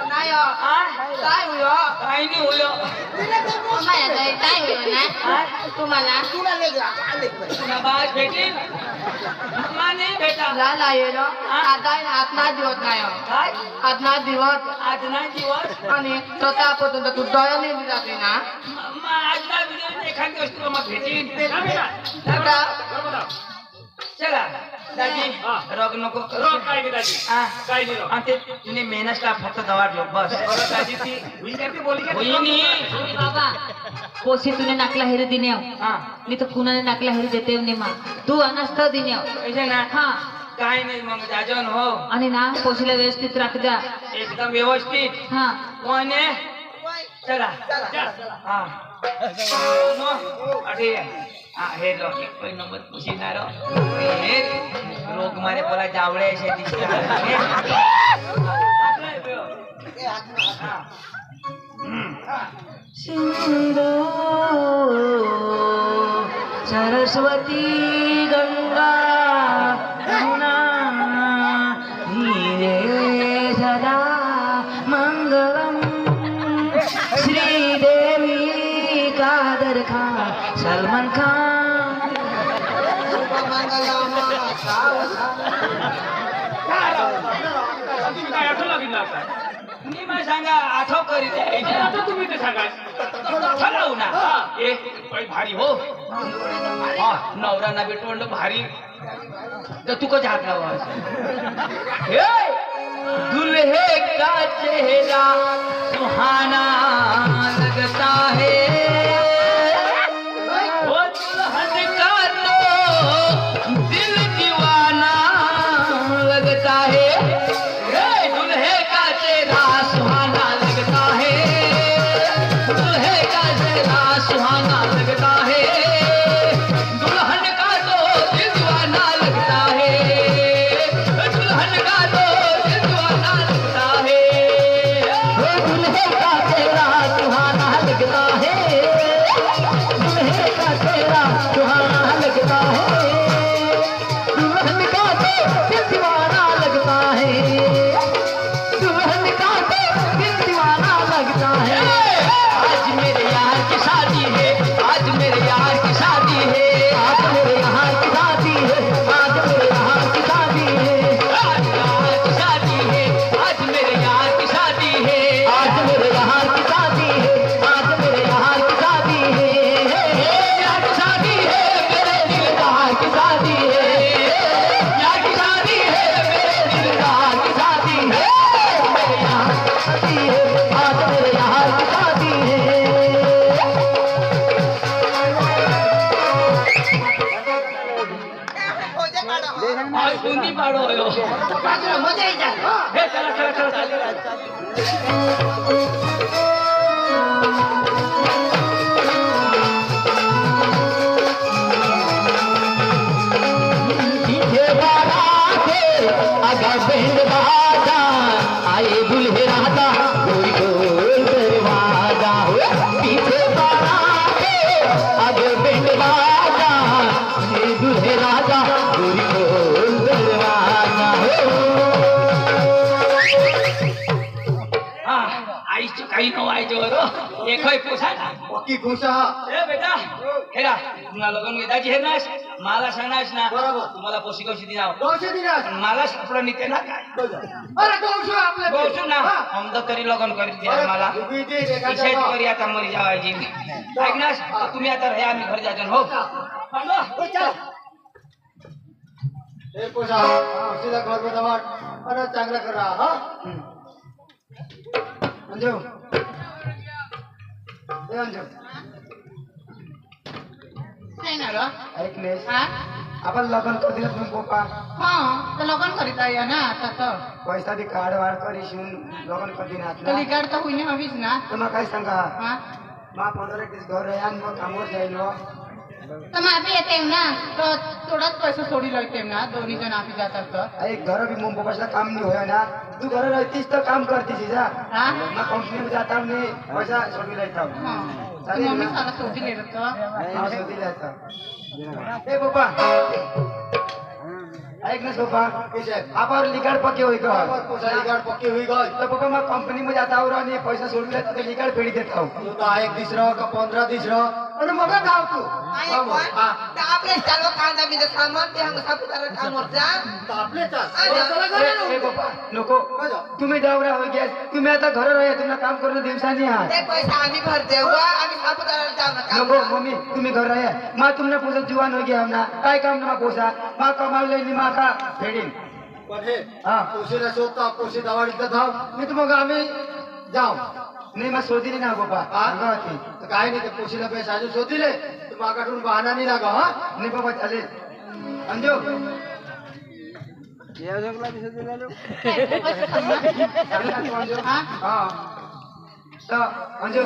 काय होयो काही नाही होयो काय होयो ना तुम्हाला तुला बाज भेटेल माने भेटा झाला येलो आता आतना दिवस नाही काय आतना दिवस आज नाही दिवस आणि स्वतःपासून तू दयाने जाते ना आजला व्हिडिओ एखादी वस्तू मग भेटेल आता चला दादी रोग नको रोग काय नाही दाजी काय नाही रोग. आणि ते तुने मेहनतला फक्त दवा ठेव बस बरं दाजी ती विचारते बोली का होईनी बाबा पोसी तुने नाकला हेरे दिने हा नहीं तो कुनाने नाकला हेरे देते ने मा तू अनस्त दिने ऐसे ना हाँ काय नाही मग जाजन हो आणि ना पोसीला व्यवस्थित राख द्या एकदम व्यवस्थित हाँ कोणे चला हा अरे हे लोक एक पण नंबर पुशिनारो हे रोग मारे बोला जावळे असे सिंधु सरस्वती गंगा यमुना नीरे सदा मंगलम श्रीदेवी कादर खान सलमान खान तुम्ही काय आठवलं लागेल ना आता मी मग सांगा आठव करीत आहे. आता तुम्ही ते सांगा ठरवू ना ए बाई भारी हो हा नवरा ना बेटवंड भारी तर तू कधी हात लावा दुल्हे का चेहरा सुहाना लगता है बुंदी पाडो होयो बाजूला मजा येईल हो. हे चला चला चला चला पीछे बाराते आगा बैंड बाजा आए दुल्हे राजा गोरी गोल दरवाजा पीछे बाराते आगे बैंड बाजा आए दुल्हे राजा गोरी गोल दरवाजा हा आईच काही नवायचो रो एकही पोसा ना पक्की खुशा ए बेटा हेरा तुम्हाला लगन घेताची हे नाश मला सांगनास ना बरोबर. तुम्हाला पोशी कशी दिनाव दोनशे दिनास मला सापडा निते ना काय अरे दोनशे आपले बोलतो ना आमदा तरी लगन करी द्या मला उभी दे रे का इच्छा करी आता मरी जावायची ऐकनास तुम्ही आता रे आम्ही घर जातो हो चल हे पोसा सीधा घर में दवाट अरे चांगला कर रहा हा अंजू ए अंजू नाही ना ग ऐकलेस हा आपण लग्न कर दिलं तुम्ही पप्पा हा तर लगन करीत आहे ना आता तर पैसा बी काढ वाढ करीशून लग्न कर दिनात तर ना लिगाड तर होईने हवीच ना तर मग काय सांगा हा मा 15 दिवस घर आहे आणि मग कामावर जाईल हो. तर माफी येते ना तर थोडाच पैसा सोडी लागते ना दोन्ही जण आम्ही जातात तर अरे घर भी मुंबई पप्पाला काम नहीं होया ना तू घर रहतीस तर काम करतीस जा हा मैं कंपनी में जाता हूँ नहीं पैसा छोड़ लेता हूँ हा तू मम्मी साला सोडी ले तर हाँ छोड़ लेता हूँ ए पप्पा ऐक ना पप्पा आप और लिगाड़ पक्के हुई गए लिगाड़ पक्के हुई गए तो पप्पा मैं कंपनी में जाता हूँ और पैसा छोड़ लेता तो लिगाड़ फेड़ी देता हूँ तू तो एक दिस रहो का 15 दिस रहो अरे मगर गाव तू आपले सर्व कांदा मी सामान ते हम सापुतारा कामवर जा आपले अरे, पप्पा नको तुम्ही जावरा हो गया तुम्ही आता घर रहे तुम्हाला काम करणं दिवसांनी आहात ते पैसा आम्ही भरते व आम्ही सापुतारा जाऊ ना काम नको मम्मी तुम्ही घर रहे माँ तुमने पूछा जुआन हो गया हमना काय काम ना पोसा माँ कमावले नि माँ का फेडीन हाँ पोशीला शोधता पोशी दवाडी था मी तुम्हाला आम्ही जाऊ नाही मग शोधिली ना बाबा अंगावरती तर काय नाही ते पोशीला पैसा अजून शोधिले तुम्हाकडून बहाना नाही लागा हा नाही बाबा चालेल अंजू हा हाँ तो अंजू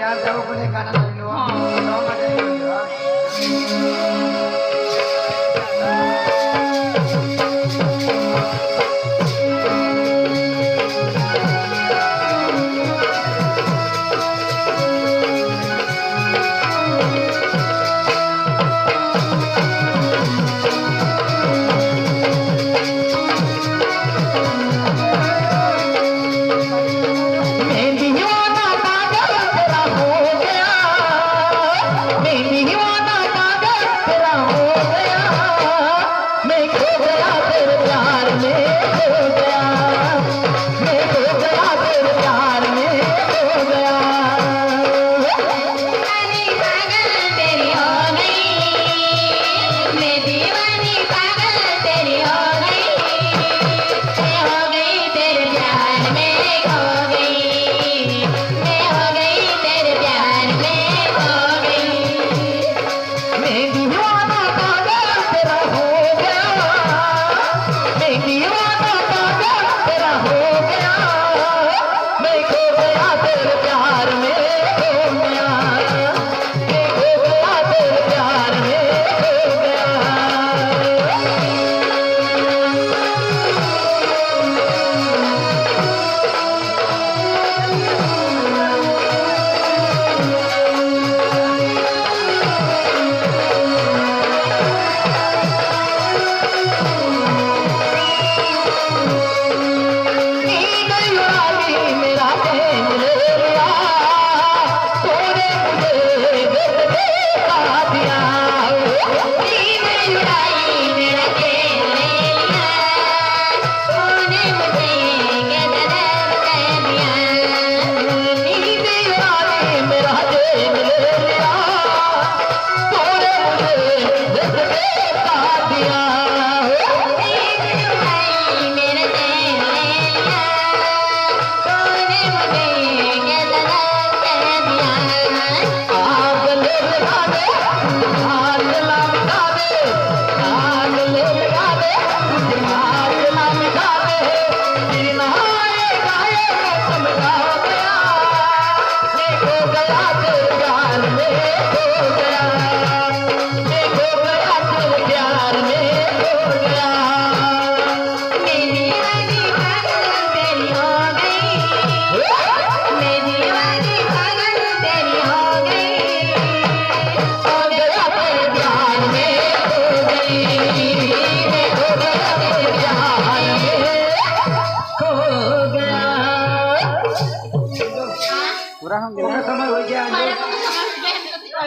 यार जाओ कोणी गाना लावून दीवाना पागल तेरा हो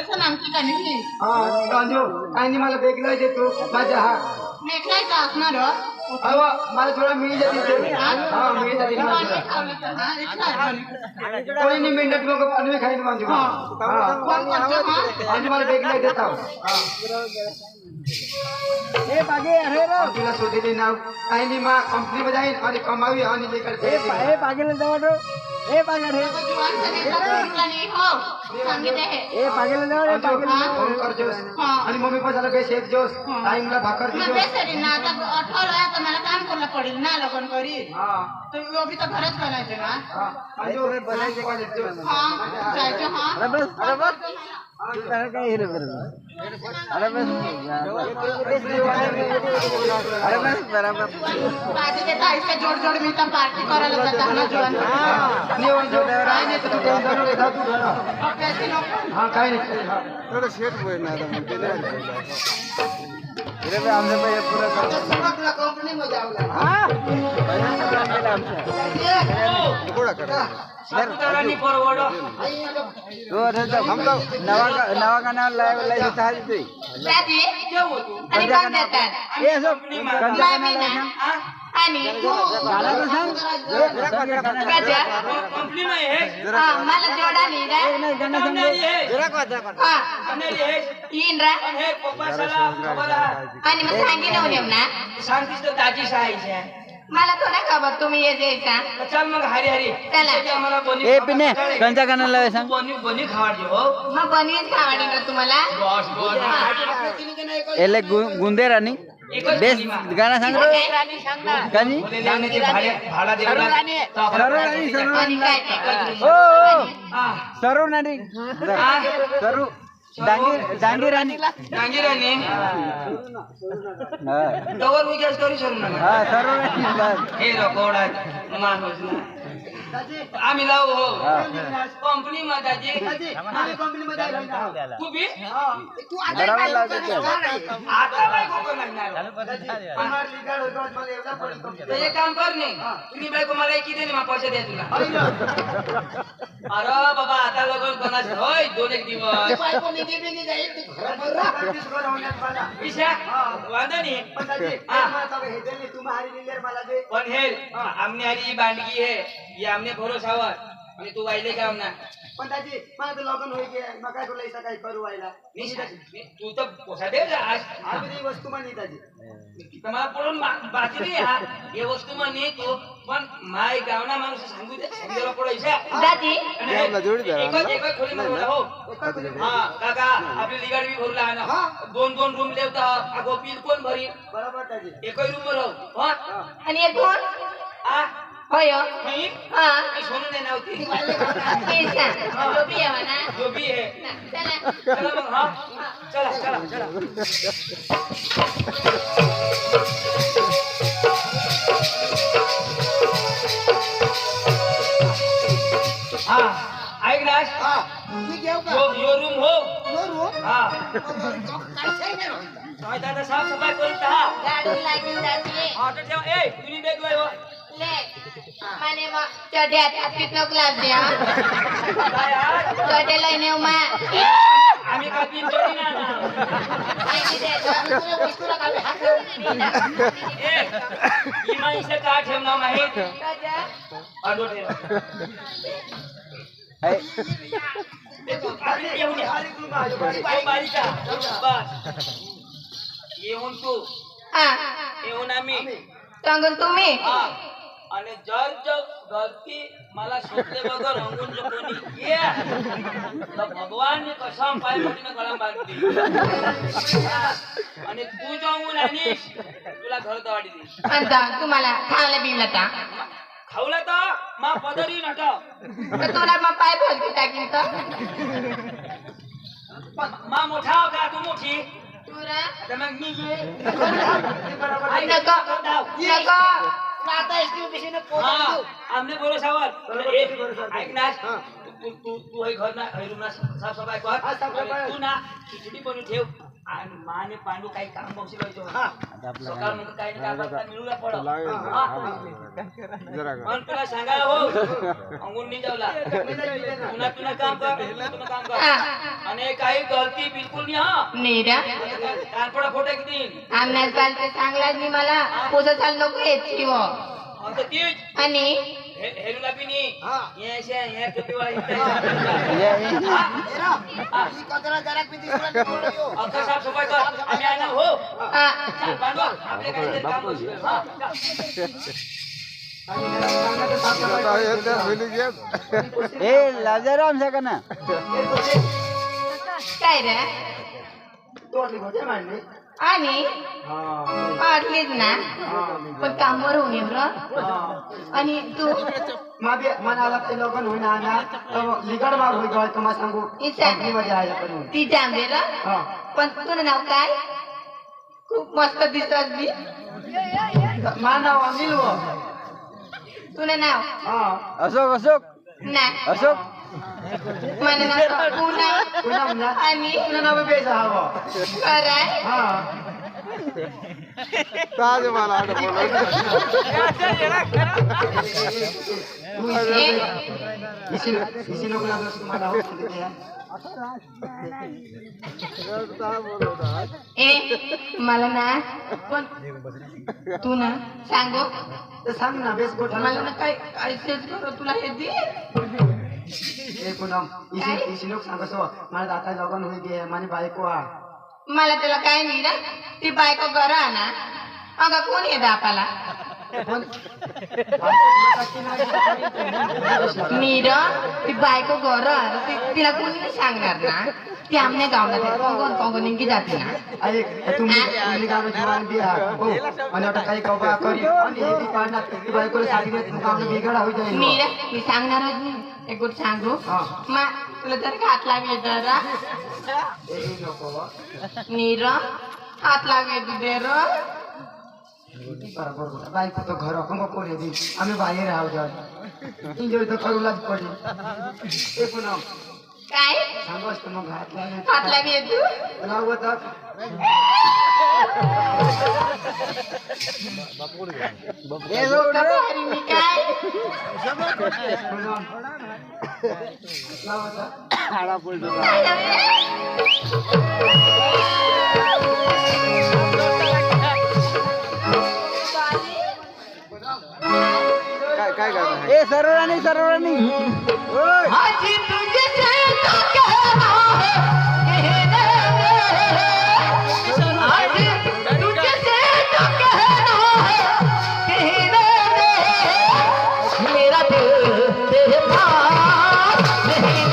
असं मागते का नाही अंजू आणि मला बेगला देतो माझ्या हा भेटलाय का असणार अहो मला थोडा मिळी जाते हा मिळी जाते कोणी नाही मिळत मग पाणी खाईन माझी अंजू मला बेगला देत तुला शोधलेली नाव आणि मा कंपनी मध्ये जाईन आणि कमावी आणि लेकर आणि मम्मी पण झालं काही शेत जोस टाइमला भाकर दिलो मला काम करायला पडेल ना लग्न करी तर बी तर घरच बनायचे ना जायचं माझे ते ताईचे जोड जोड मी तर पार्टी करायला जातात ना जीवन काय नाही तू हा काय नाही तुला कंपनी मध्ये सापुतारांनी परवडो दादी आणि काम देतात मामी ना आणि राजा कंपनी में है हा मला जोडा नाही येईन रा हे पप्पासाला खबर आहे आणि मग सांगितलं नेम ना सांगतीस तर दाजी सहायचे मला थोडा खबर तुम्ही येत यायचा चल मग हरी हरी चला. आम्हाला बोनी ए पिने कंचा कानाला सांग बोनी बोनी खावाडी हो मग बनवीच खावाडी ना तुम्हाला बॉस बॉस एले गुंदे राणी बेस गाणं सांग गाणी बोले लावण्याची भाडा देवला आणि काय ते? ओ हा सरू नाणी सरू डांगी राणी डांगीराने डबल विकास करू शकतो ना हा सरू राणी बस. हे रकोडा माणूस ना आम्ही लावू हो कंपनी मध्ये तू बी बरोबर लावते आता बायको पण लागणार तर एक काम कर नाही तुम्ही बायको मला किती नाही पैसे द्या तुला अरे बाबा आता लग्न कोणाच होय 2-1 दिवस बायको निघी बिगी जाईल ती घरात राहा. विषय वांदा नाही पण हे आमने आली बांडगी है ये आमने भरोसावर आणि तू वाहिले काम ना पण त्याची मला तर लग्न होई गे मग काय तुला इसा काही करू व्हायला तू तर पोसा दे आज आम्ही ती वस्तू मानी त्याची तुम्हाला पडून बाकी नाही हा हे वस्तू म्हणे तू पण माय गावना माणूस सांगू दे सांगितलं पडायचा दादी एकच खोली मध्ये हो हा काका आपली लिगाड बी भरला आहे ना 2 रूम लेवता अगो बिल कोण भरी बरोबर त्याची एकच रूम राहू हा आणि एक कोण आ होय नाही हा सोनू नाही नव्हती तेच का लोबी आहे ना जो भी है चला चला मग हा चला चला चला हा ऐक ना मी घेऊ का यो रूम हो बरोबर. हा काय सांगितलं? काय दादा साफ सफाई करीत हा गाडी लागून जाते ऑर्डर ठेव ए तुम्ही देखलाय हो ले माने मग चढ्यात हातीत नको लागते हा काय आज चढ्याला नेऊ मा आम्ही का तीन जोडी ना तुझ्या वस्तूला काय हात लावून ए इमाई से का ठेवणार माहित ऑर्डर ठेव येऊन तू हा येऊन आम्ही सांगून तुम्ही हा आणि जर जर गलती मला शोधले बगर रंगून जो कोणी ये तर भगवान ने कसम पाय पडीने गळा बांधली आणि तू जाऊन आणि तुला घर दवाडी दे आता तुम्हाला खायला बिवला का खावला तर मा पदरी नका तर तुला मग पाय बोलते टाकीन तर मा मोठा हो का तू मोठी तुरा तर मग मी ये नको नको आता एसटीपीसीने हाँ हमने बोलो सवाल ऐक ना तू हे घर ना हे रूम ना साफ सफाई कर तू ना खिचडी बनवून ठेव आणि माने पांडू काही काम बघशील व्हायचो सकाळ मग काही ना काय बघता मिळूला पडो पण तुला सांगायला हो अंगून नाही जावला पुन्हा तुला काम कर आणि काही गलती बिलकुल नाही हा नीरा कानपडा खोटा किती आमना चालते चांगलाच नाही मला पोसा चाल नको येत किंवा आता तीच आणि हेरुला पिनी ये शे ये कपिवाळी ही कचरा जरा किती येऊ अख्खा साफ सफाई कर आम्ही आहे ना हो चल पांडवा आपले काही काम बघशील हा ए लाजाराम सगळं ना काय रे तोडली होते मांडली आणि आटलीच ना पण कामवर होऊन येईल र आणि तू मागे मनाला काही लोक होईना ना तर लिगड माग होई गळ तुम्हाला सांगू कंपनी मध्ये आहे पण ती जांभे र पण तुझं नाव काय खूप मस्त दिसत बी मा नाव अनिल हो तुझं नाव अशोक अशोक नाही अशोक माझं नाव पुन्हा पुन्हा म्हणा आणि तुला नाव बेसा हवं कराय ताज मला इसी लोक लागलं तुम्हाला हो ए मला ना पण तू ना सांगो तर सांग ना बेस गोठा मला ना काय ऐसेच करो तुला हे दे ए पुनम इसी लोक सांगसो मला दाता लगन होई गे माने बायको आ मला त्याला काय नाही रे ती बायको घर ना अगं कोण येत आपल्याला नीर ती बायको घर तिला कोणी नाही सांगणार ना ती आमने गावला कोण कोण नेमकी जाते ना अरे तुम्ही गाणं जवान बी हा हो आणि आता काही कवा करी आणि हे पाडणार ती बायकोला सांगितलं तू काम बिघडा होई जाईल नीर मी सांगणारच नाही एक गोष्ट सांगू मा तुला जर हात लागले जरा ए नको नीर हात लागले तुझे र बरोबर बायको तो घर हम कोण येते आम्ही बाहेर आहो जाऊ इंजॉय तर करूलाच पडेल ए पुन्हा काय सांगोस तर मग हात लागले तू नाव बता ए लोक अरे मी काय नाव बता आडा पडतो काय रे? काय करणार ए सर्वराणी सर्वराणी ओय आज तुझे से तो कहना है आज तुझे से तो कहना है मेरा दिल तेरे पास नहीं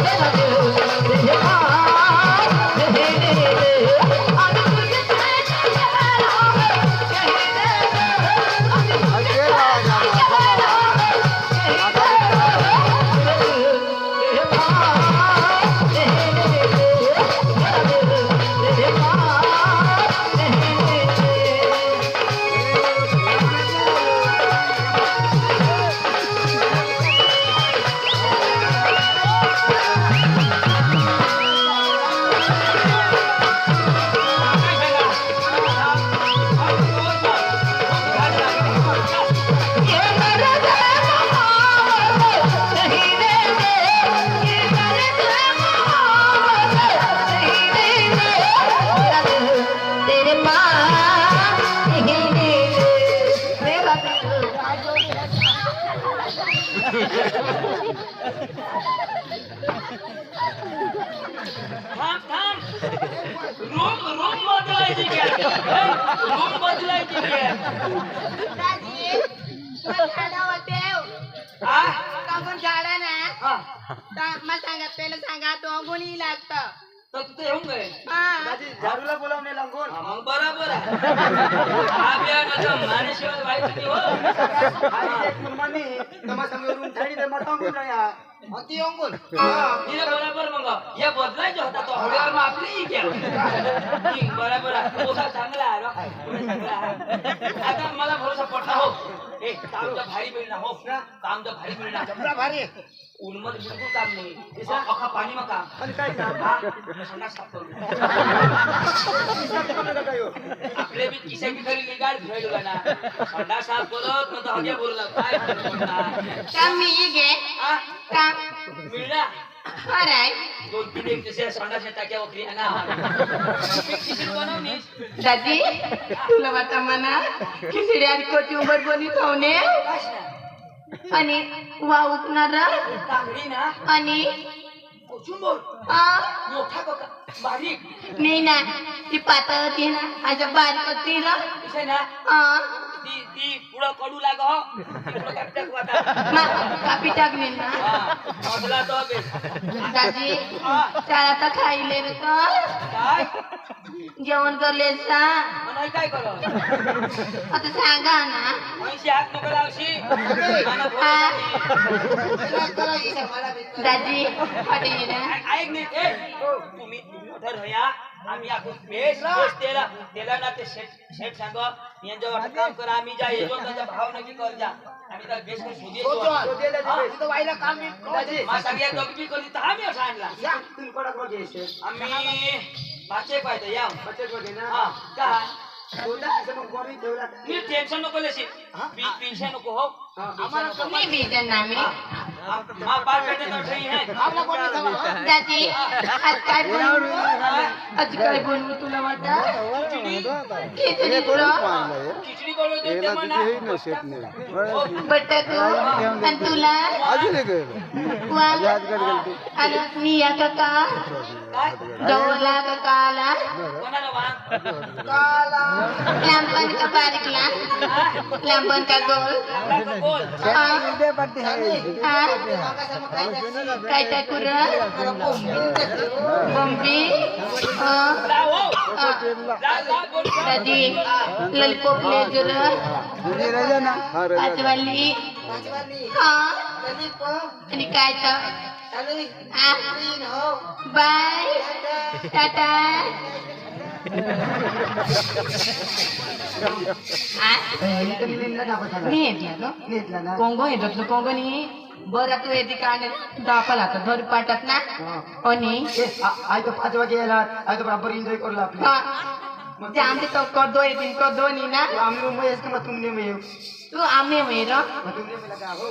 मेरा दिल तेरे पास नहीं आज तुझे से तो कहना अकेला थांब थांब रूम बदलायची रूम बदलायची हा मग सांगा पहिलं सांगा तो गुणी लागतं तर तू येऊन गए झाडूला बोलावणे लागून मग बरोबर आहे हा बिया नका मानेशिवाय व्हायचं नाही हो मम्मी तुम्हा समोरून थाळी दे मटांगून राया अति अंगुल तिने बरोबर मग या बदलायचा होता तो हवेवर मापली बरोबर आहे पोसा चांगला आहे रो. चांगला आहे. आता मला भरोसा पटला हो ए काम तर भारी मिळणार हो ना काम तर भारी मिळणार जमला भारी उन्मत बिलकुल काम नाही अख्खा पाणी मग काम आणि काय काम संडास साफ करू आपले बी किशा की खरी गाड फिरायला ना संडास साफ करत मग हगे बोलला काय काम मी घे हा काम मिळणार अरे 2-3 एक तसे संडासच्या टाक्या वगैरे आहे ना किती बनवलीस दादी तुला वाटतं म्हणा खिचडी आणि कोटी उबर बनी खाऊने आणि वा उपणार तांबडी ना आणि कोचुंबर मोठा बघा बारीक नाही ना ती पातळ होती ना अशा बारीक होती ना कसे ना ती ती पुढं कडू लाग हो पुढं कापटाक वाटा कापी टाकली ना मधला तो बे दादी त्याला तर खाईले रे तर काय जेवण करले सा नाही काय करो आता सांगा ना पैसे हात नको लावशी मला बोल दादी पाटील ना ऐक नाही ए तुम्ही ऑर्डर होया आम्ही आपण बेस त्याला त्याला ना ते शेट सांग यांच्या वाटत काम करा आम्ही जा येतो त्याचा भाव नक्की कर जा आम्ही त्या बेस तिथं व्हायला काम मी सगळ्या दोघी करी तर आम्ही असं आणला तुम्ही कोणाक बघायचे आम्ही वाचे पाहिजे या बचत वगैरे ना हा का सोडा असं मग कोणी ठेवला मी टेन्शन नको लेशी पेन्शन नको हो मी भेटन ना मी मा पार पेटे तर ठई है आपला कोणी जवळ दादी आज काय बनवू आज काय बनवू तुला वाटतं खिचडी तुला खिचडी बनवते ते म्हणा बटाटो आणि तुला आणि मी या काका काय जवळला काकाला कोणाला वांग लांबन का बारीकला लांबन का गोल बोल काय टाकू र बॉम्बी लावो ला बोल दादी ललपोप ले जरा पाचवाली हा आणि काय तर बाय टाटा नेतला ना कोंगो येतो कोंगो नी बरं तू येते काढ दाखल आता घर पाठत ना आणि आई तो 5 वाजे यायला आई तो बरोबर एन्जॉय करला आपली ते आमचे तो करदो येते करदो नी ना आम्ही मुंबई असतो मग तुमने मी येऊ तू आम्ही मेरो मग तुमने मला का हो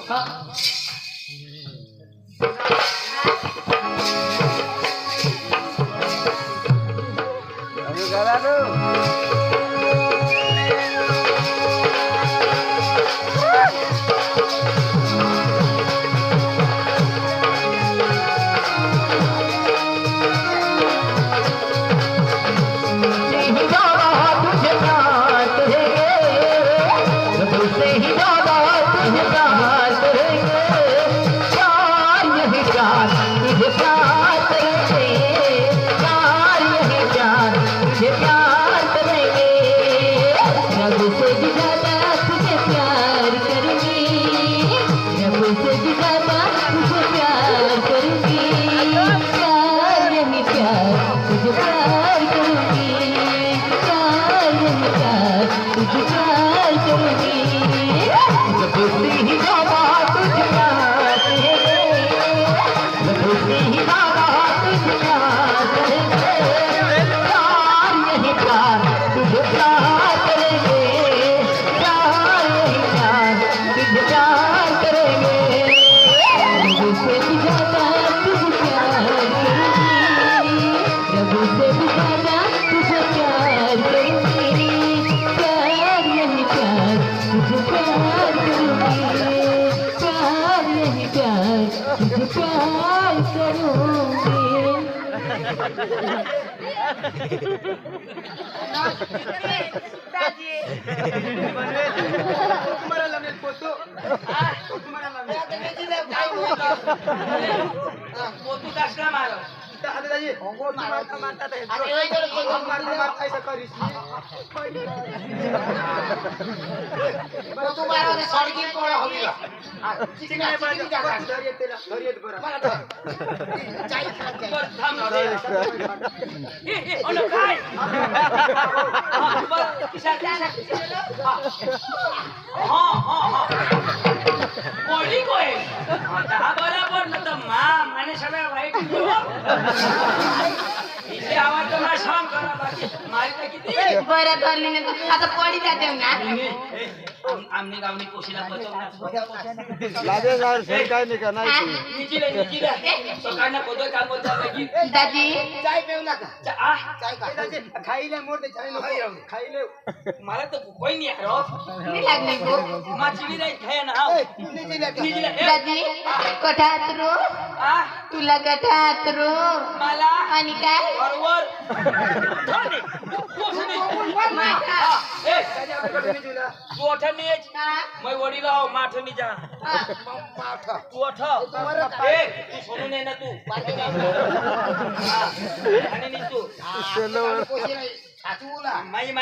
पोतू कसला मारो आता दाजी अरे ओय तर कोण मारता ऐसा करीस तू मारो ने सडकी कोण होगी चिकन नाही पाहिजे घर येत बरं मला धर चाय खा थांब ना रे. ए, अन काय हा, बरं, किशा- हा कोणी कोय आता बरोबर न तर माने सगळ्या वाईट इथे आवाज तर मला शाम करा बाकी मारी तर किती बरं धरली नाही तर आता पडी जाते ना आमने गावने कोशीला बचवणार लागे जावर फेर काय नाही का नाही निचिला सकाळना कोदो काम बोलता लगी दाजी चाय पिऊ नका आ चाय खा दाजी खाईले मोर दे चाय खाईले मला तर कोई नाही यार मी लागले को मा चिली नाही खाय ना हा निचिला निचिला दाजी कठात रो आ तुला कठात रो मला आणि काय बरोबर थांबे कोसने माठा. ए दाजी आपल्याकडे मी तुला तू अठनी हा? मैं वडीला हो माठनी जा हा. माठा तू अठ ए तू सोनू नाही ना तू हा आणि नाही तू कोशी नाही साचूला माई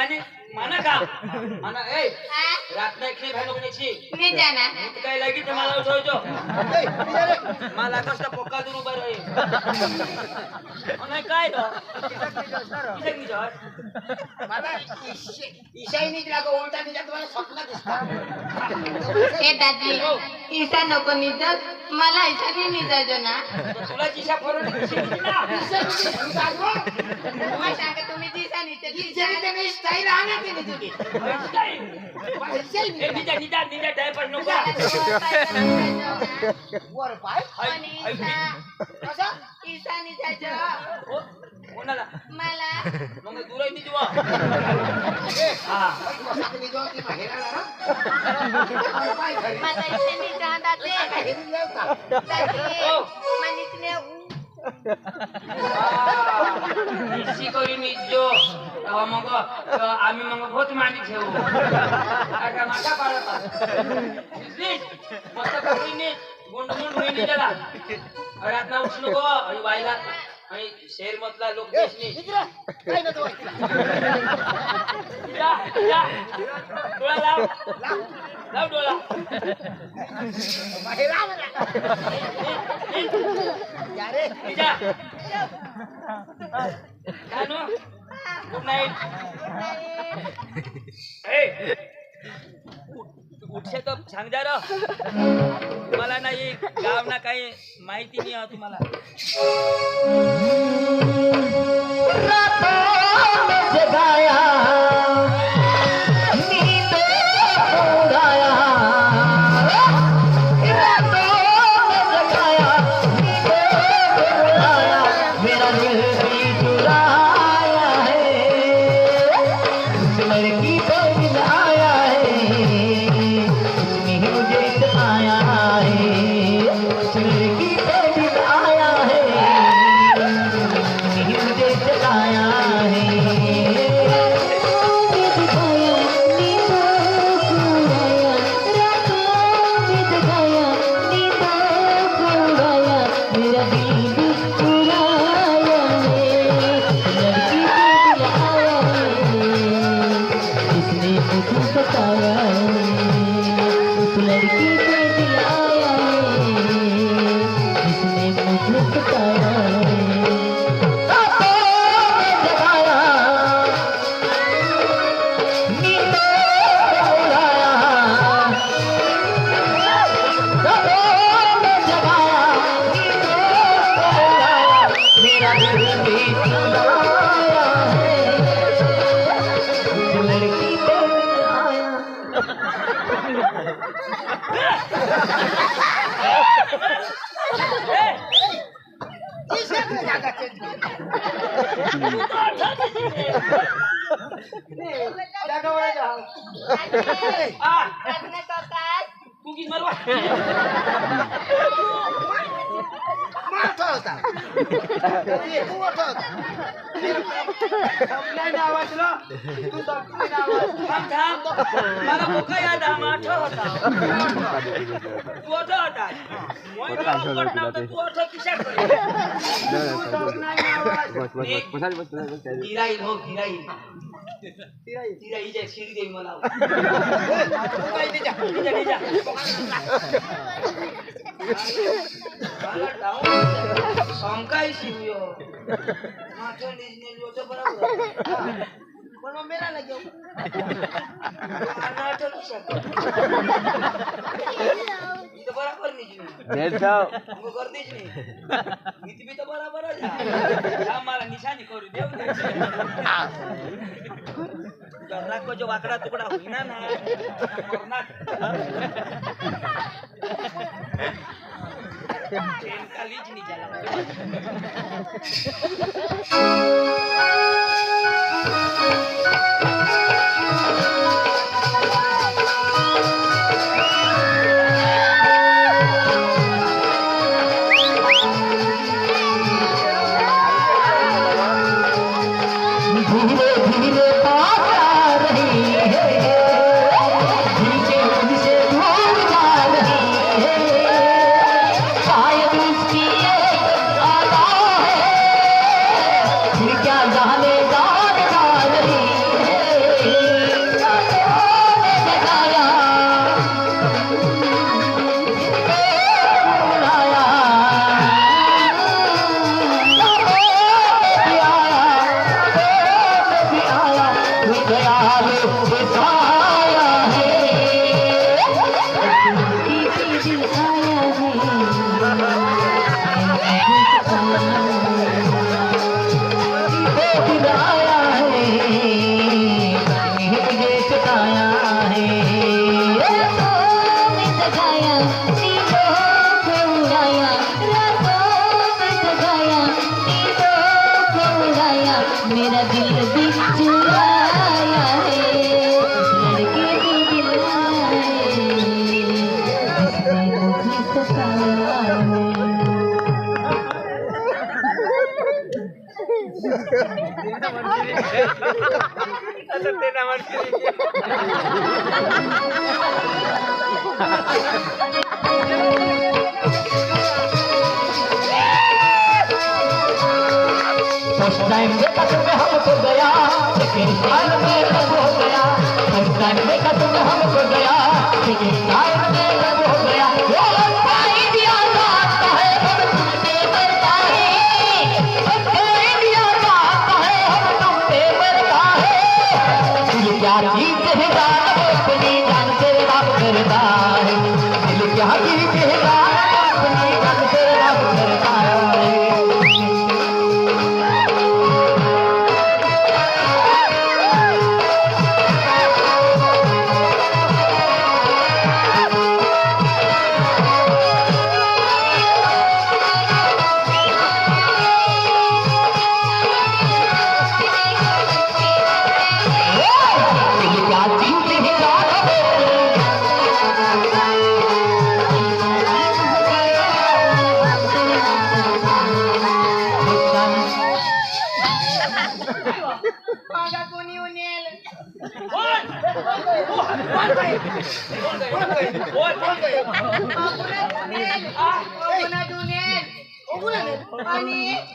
माना का माना ए हा? रात नाही खेळ भाई लोकण्याची मी जाणार तू काय लागी तर मला उठवतो ए निघाले मला कष्ट पोका दूर उभा रहे आणि काय तो किती निजर मला ईशाई निघला का उलटा निघा तुम्हाला स्वप्न दिसतं ए दाजी ईसा नको निजत मला ईसा नाही निजायचो ना तुला जिशा फरवली कशी होती ना तुम्ही सांगा तुम्ही जीसा निजत स्टाईल आणा ते तुझी ए निजा डायपर नको वर पाय कसा ईसा निजायचो कोणाला मला मग दूर निजवा हा कसा निघो ती बाहेरला ना वर पाय घरी मला ईसा निजा दाते हेरून जाऊ का दाते मनीतने इसी करी निजो मग आम्ही मग बहुत मांडी ठेवू आता माका पाडता मस्त कपडीने गुंडमुंड होईनी त्याला रातना उठलो गो आणि वाईला आणि शहर मधला लोक देशनी काय ना तो जा डोळा लाव लाव डोळा बाहेर आला यारे जा कानू गुड नाईट ए उठसे तर सांग जा र तुम्हाला नाही गाव ना काही माहिती नाही आहे तुम्हाला तू की मरवा मोठा होता तू मोठा होता संपलाय ना आवाज तुला तू संपलाय ना आवाज थांब मला मोका याद आहे आठव होता तू होता होता मोय पट नव्हतं तू होता किशा करे तू संपलाय ना आवाज गिराई हो गिराई गिराई जे शिरी देई मला काय तिच्या समकाय शिवयो माझं डिझनेल होतं बरोबर पण मग मेरा लगे अनाटल शकत इथं बरोबर नाही नेट जाओ मग गर्दीच नाही इथे बी तर बरोबरच आहे मला निशाणी करू देऊ गर्राको जो वाकडा तुकडा होईना ना ट्रेन कालीच नाही झाला मेरा दिल भी चुराया है लड़के भी दिलाया है जिसने मुझे सताया फर्स्ट टाइम देखा तुम्हें हमको गया लेकिन टाइम में लब हो गया फर्स्ट टाइम देखा तुम्हें हमको गया लेकिन टाइम में लब हो गया वो इंडिया आता है हम तुमसे मरता है इंडिया आता है हम तुमसे मरता है दिल क्या चीज है जान अपनी जान से रब करता है दिल क्या चीज है जान अपनी जान से रब करता है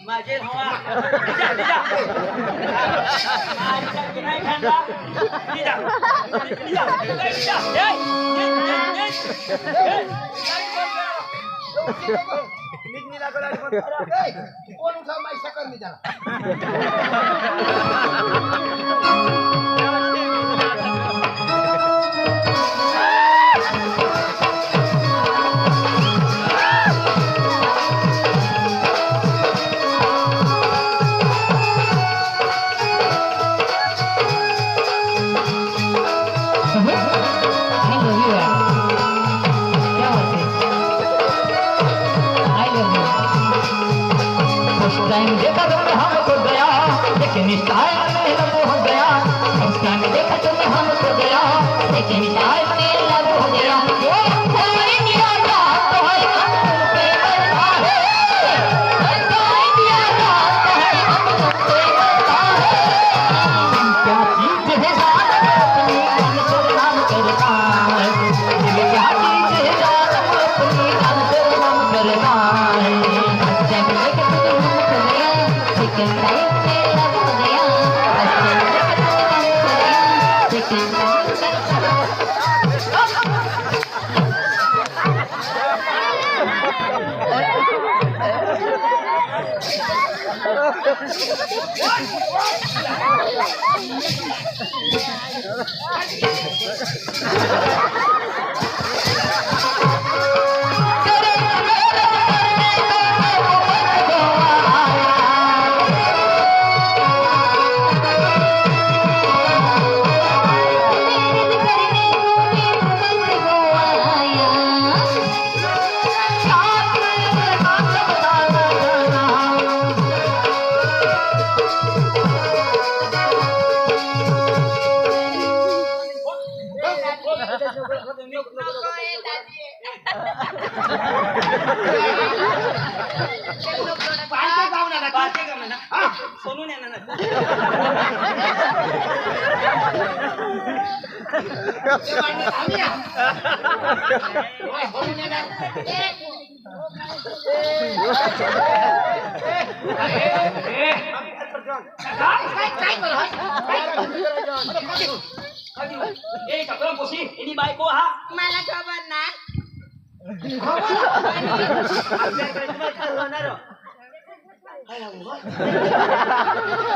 माझे हवा नाही खांदा कोण उठा माई सकल मी त्याला टाइम देखा तुमने हमको गया लेकिन इस टाइम में लब हो गया फर्स्ट टाइम देखा तुमने हमको गया सोनून येणार ना ए सगळं पोशी इनी बायको हा मला खबर ना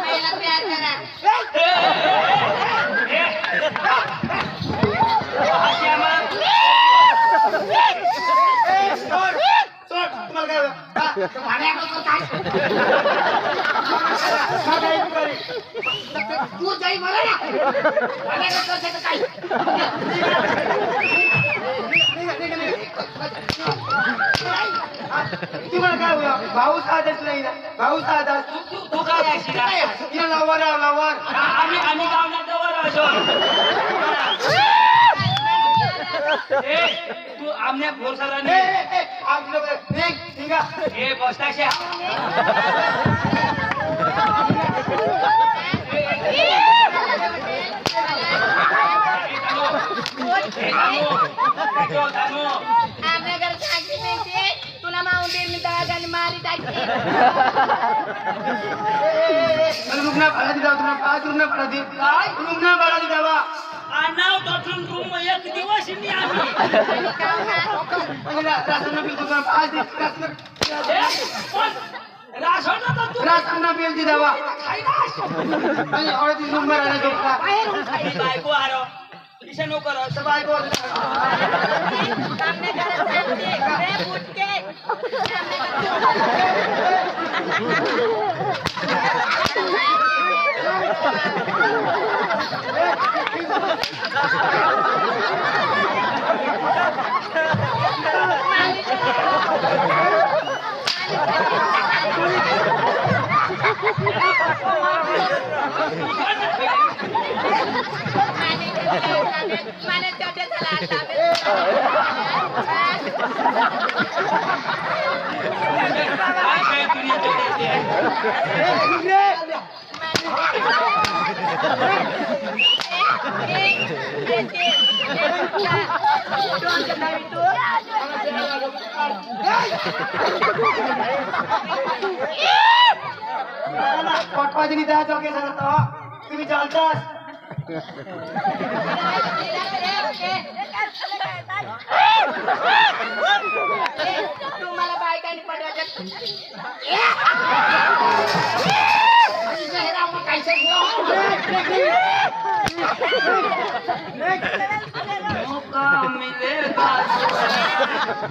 पहिला प्यार करा तू जाई मला ना तुम्हाला काय होया भाऊ साधच नाही ना भाऊ साधच तू काय अशी तिला लवर लवर आम्ही गावना जवळ असो तू आमने भोरसाला ए बसताशे आमने घर सांगते नाही तुला माऊंदे मी दवाखाने मारी टाकते रुग्ण भाडा दिला तुला 5 रुग्ण भाडा दे काय रुग्ण भाडा दिला आनाव तोटून रूम एक दिवस मी आम्ही राशन बिल तुला 5 दे राशन तर तू राशन बिल दी दवा खाईनास आणि औरती रूम भरायला झोपला खाई बायको आरो इसे नो करो सब बायको आमने घर सांगते रे फुटके माने छोटे झाला पटवाजी द्या चौके सांगता तुम्ही चालतास तुम्हाला बायकांनी पडवायचं मौका मिलेगा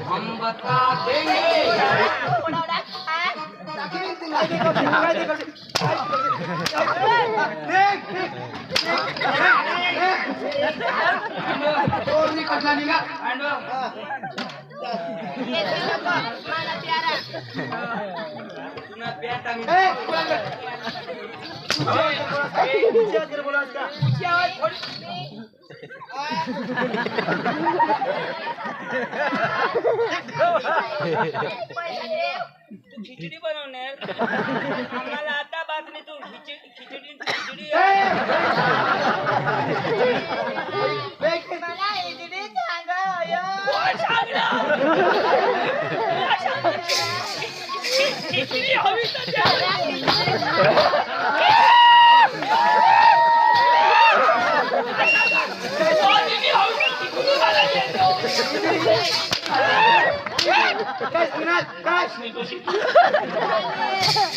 हम बता देंगे कटला निघा मला प्यारा तुना प्याट आम्ही तू खिचडी बनवणार आम्हाला आता बातमीतून खिचडी मला इडली सांगा खिचडी हवी तर काय सुनाल काय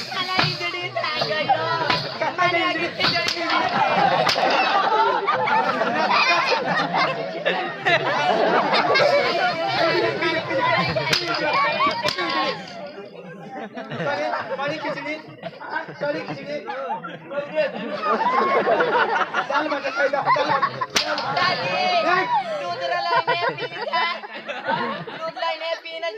मला इकडे सांगायला कढी खिचडी चाल म्हटलं काय दूध लाईने पिणं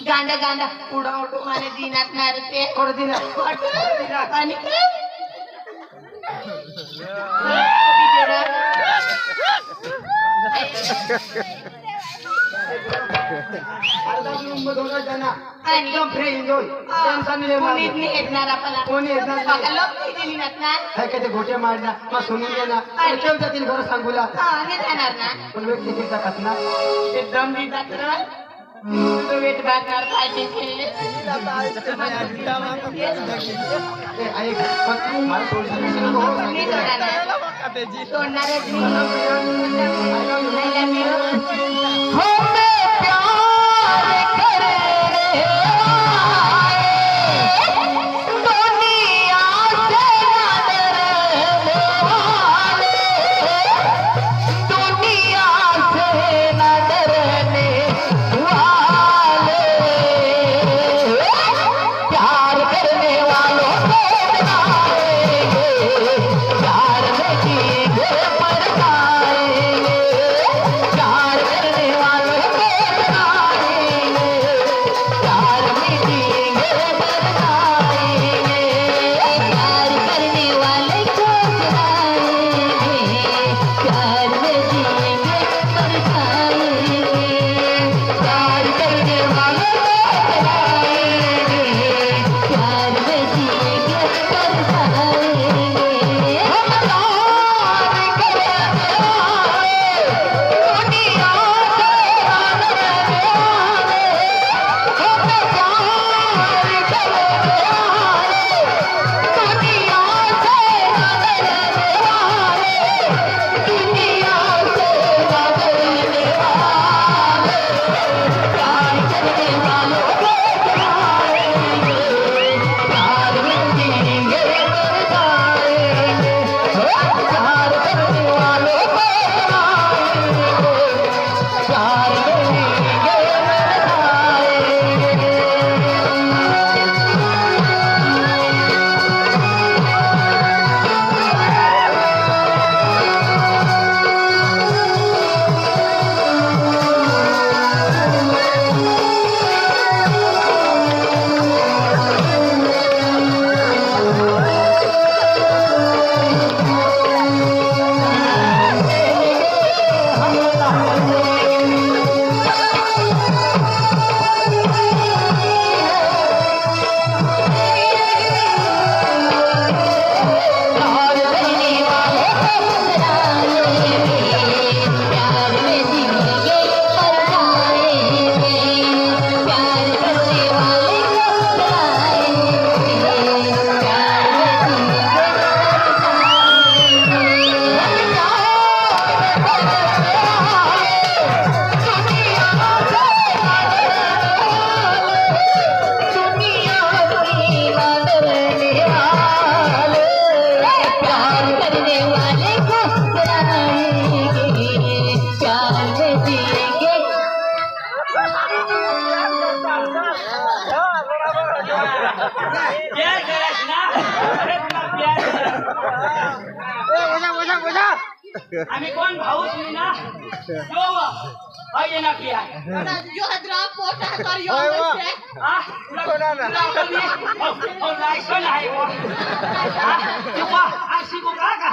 गांडा गांडा उडा उडू मला दिनात नारते थोडं दिन आणि एकदम फ्री एन्जॉय कोणीच नाही येणार आपल्याला कोणी येणार बघा लोक किती नसणार काय काय ते घोटे मारणार मग सोडून देणार केव्हा जातील घर सांगूला हे जाणार ना पण वेळ तिकीट जातात ना एकदम मी जात ना तुझं वेट बाजार पाहिजे ए, ऐक पण मला सोडून नको हो. मी सोडणारच आम्ही कोण भाऊच नाही ना यो आये ना किया जो हदरा पोटा कर यो से तुला लाइक कोण आहे वो तेव्हा आशी को का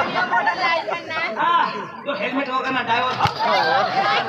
यो मोठा लायसन ना हां तो हेल्मेट होगा ना ड्राइवर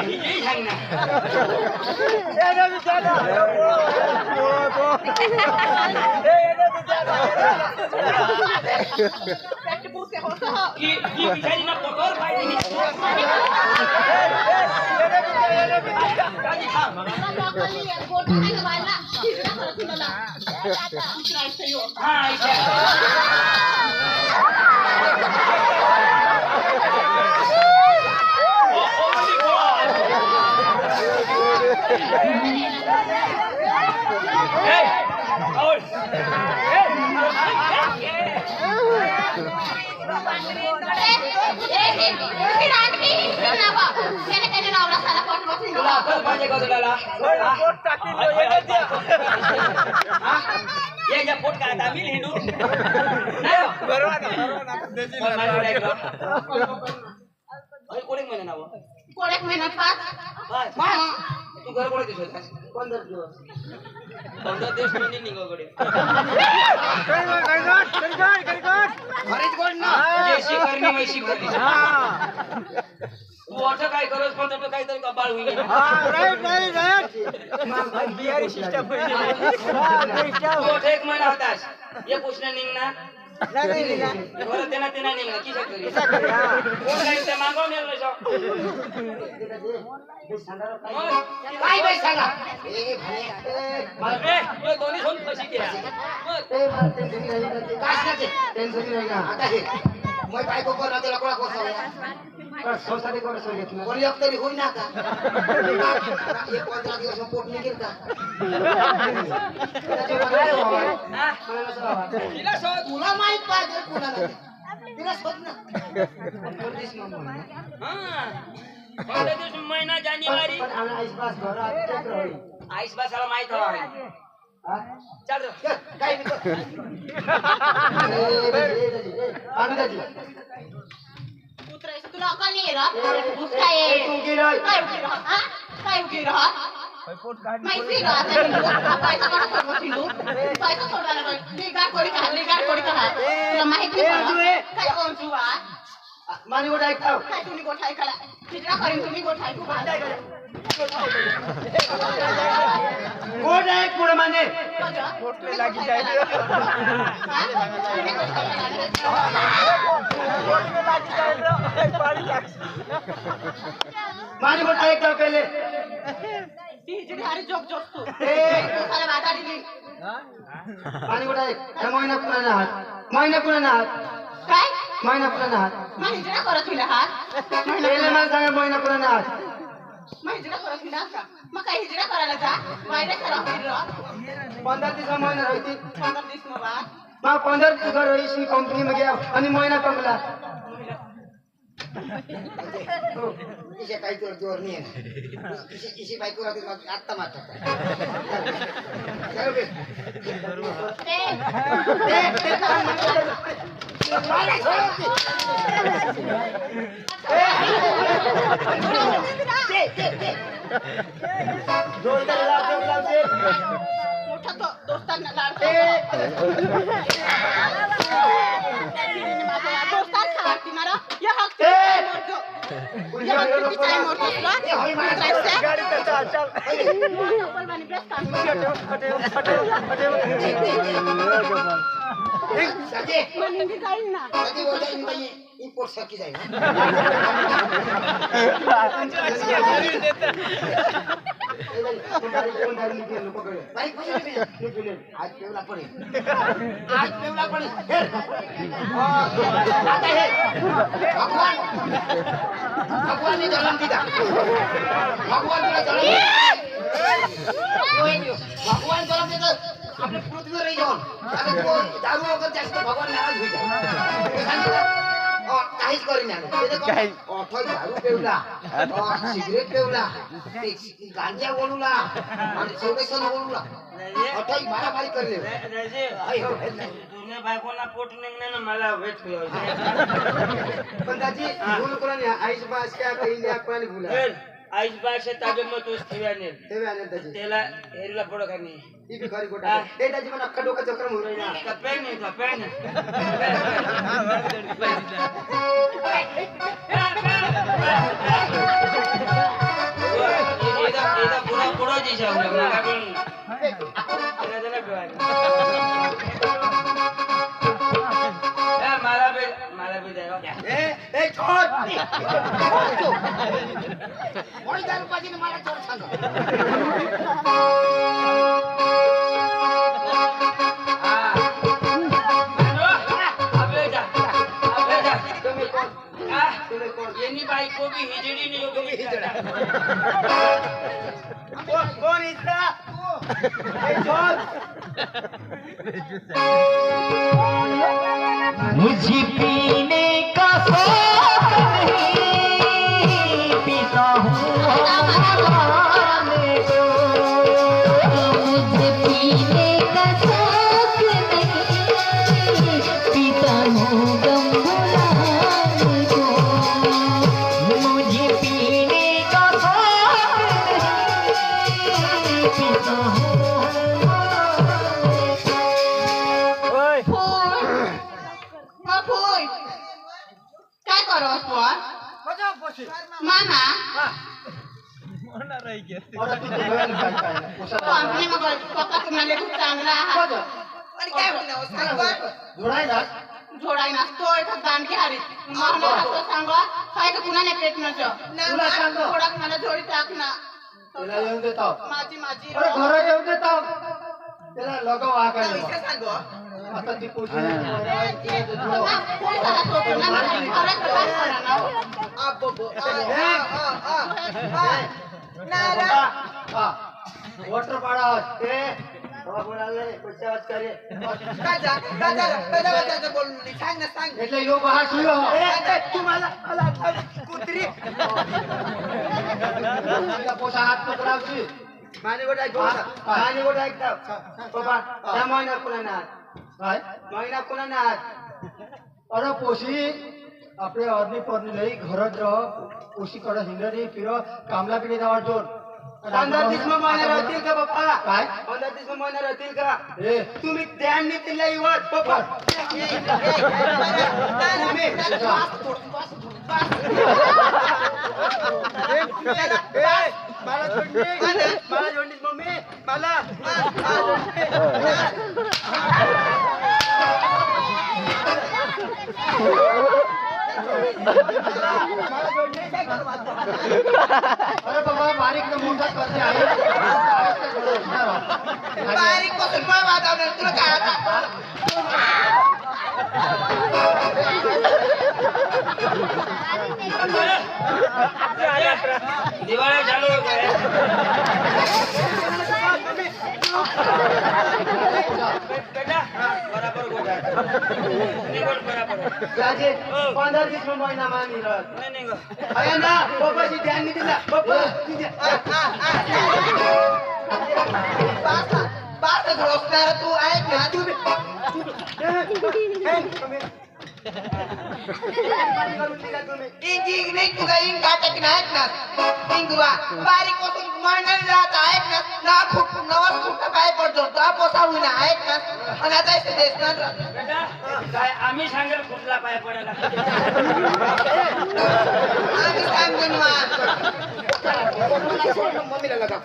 हिजे सांग ना की बिचारी ना पोटवर पाहिजे पोट काय आम्ही हिंदू कोणी महिना नाव कोडेक मेहनत पाच तू घर कोणी दिसत 15 दिवस 15 दिवस म्हणजे निघाकडे घरीच कोण ना जैशी करणी वैशी करणी तू असं काय करस पण तो काहीतरी कपाळ होईल तू एक महिना होतास ये पुष्ण निघणार बरं त्यांना निघणार की कोण काही ते मागव नेलं काय बाई सांगा दोन्ही सोन कशी घ्या टेन्शन नाही का आता हे मैं बायको कर त्याला कोणा कोण सोसायटी कोण सोय घेतलं कोणी एक तरी होईना का 15 दिवस पोट निघेल का तिला शोध तुला माहित पाहिजे कुणाला तिला शोध ना पंधरा दिवस महिना जानेवारी आईस बसायला माहित हवा चल काय तुला अकल नाही राहत काय उगी राहत माहिती राहत पैसा काढा सर्व फिंडू पैसा सोडायला लिगाड कोडी का तुला माहिती काय कोण तू मानी गोटा ऐकताव काय तुम्ही गोठा ऐकायला चित्रा करीन तुम्ही गोठा ऐकू गोट ऐक पुढे माने मानी गोटा ऐकताव पहिले जोक जोक तू मानी गोटा ऐक महिना पुराना हात काय महिना पुराना हात मग हिजडा करत होईल हात पहिले मला सांगा महिना पुराना हात मग हिजडा करत होईल का मग काय हिजडा करायला जा वायदा करा होईल 15 दिवस महिना रहती 15 दिवस मग मैं 15 दिवस घर रही कंपनी में गया आणि महिना कमला इसे काही जोर नाही आहे इसे बायको राहते मग आत्ता मारतात मोठा तो दोस्तांना लाडतो दोस्तान खाती मारा या हक्क या हक्क चाय मोठा गाडी चल चल पाणी प्रेस सजे मंदी जाईल ना सजे बोलता बाई ही पोट सकी जाईल बाई कुठे आज पेवला पडे आता हे भगवान ने जन्म दिला भगवान तुला जन्म भगवान जन्म देतात आपल्या पृथ्वीवर रही जाऊन दारू वगैरे जास्त भगवान नाराज होईल काहीच करीना अथय दारू पेवला सिगरेट पेवला गांजा बोलूला आणि सोडेसन बोलूला अथय मारामारी करले तुझ्या बायकोला पोट निघणे ना मला वेट पण दाजी भूल कोणा नाही आईच बास क्या कहीं या कोणी भूला आईस बाशे ताजे मग तोच ठेवाने ते आले दाजी त्याला हेरला पडो का नाही ती भी खरी गोटा ए दाजी मला अख्खा डोका चक्र होऊन राहिला कपे नाही एदा पुरा पुरा दिशा मला भी द्या ए छोड़ मोई दारू पाहिजे मला चोर सांग यांनी बायको बी हिजडी नाही हिजडा कौन इतना ए छोड़ मुझे पीने का शौक नहीं पीता हूँ मुझे पीने का शौक नहीं, पीता हूँ गम भुलाने को। मुझे पीने का शौक नहीं पीता हूँ फूल काय करो मामा आमने मग पप्पा तुम्हाला खूप चांगला आहात आणि काय जोडाय नसतो एका दान की हरी मला असं सांगा काय का पुन्हा नाही पेट तुला सांगतो. थोडा मला जोडी टाक ना त्याला येऊन देतो माझी अरे घर येऊन देतो त्याला लगाव आकाने सांगो आता ती पोशी वॉटर पाड़ा ते बाबा बोलाले पैसा वाच करे એટલે યો બહાર સુયો તું માલા કુતરી લા પોસા હાથ પકડાવছি માની ગોડા ગોડા માની ગોડા એકતા બાબા त्या महिना कोणा काय महिना कोणा अरे पोशी आपले अर्नी पर्नी लई घरत रह पोशी कडे हिंडरी फिरो कामला बिने जावार जोर 15 दिवस महिना राहतील का बाप्पा काय 15 दिवस महिना राहतील का ए तुम्ही ध्यान नाही दिला इवर बाप्पा मला जोडलीस मम्मी मला अरे बाबा बारीक न मोठा करते आहे बारीक पासून पण वातावरण तुला काय आता दिवाळी चालू बराबर बराबर राजे 15 दिवस महिना मानी रह नाही अरे ना बाबाची ध्यान नाही दिला बाबा बात घोषणार तू ऐक ना तू इंग नाही तुझा इंग काटक ना ऐक ना इंगवा बारीक पासून मांडण राहत ऐक ना ना खूप नवा खूप काय पडतो तो पोसावू ना ऐक ना आणि आता इथे देश ना काय आम्ही सांगेल कुठला पाय पडायला आम्ही सांगून मम्मीला लगा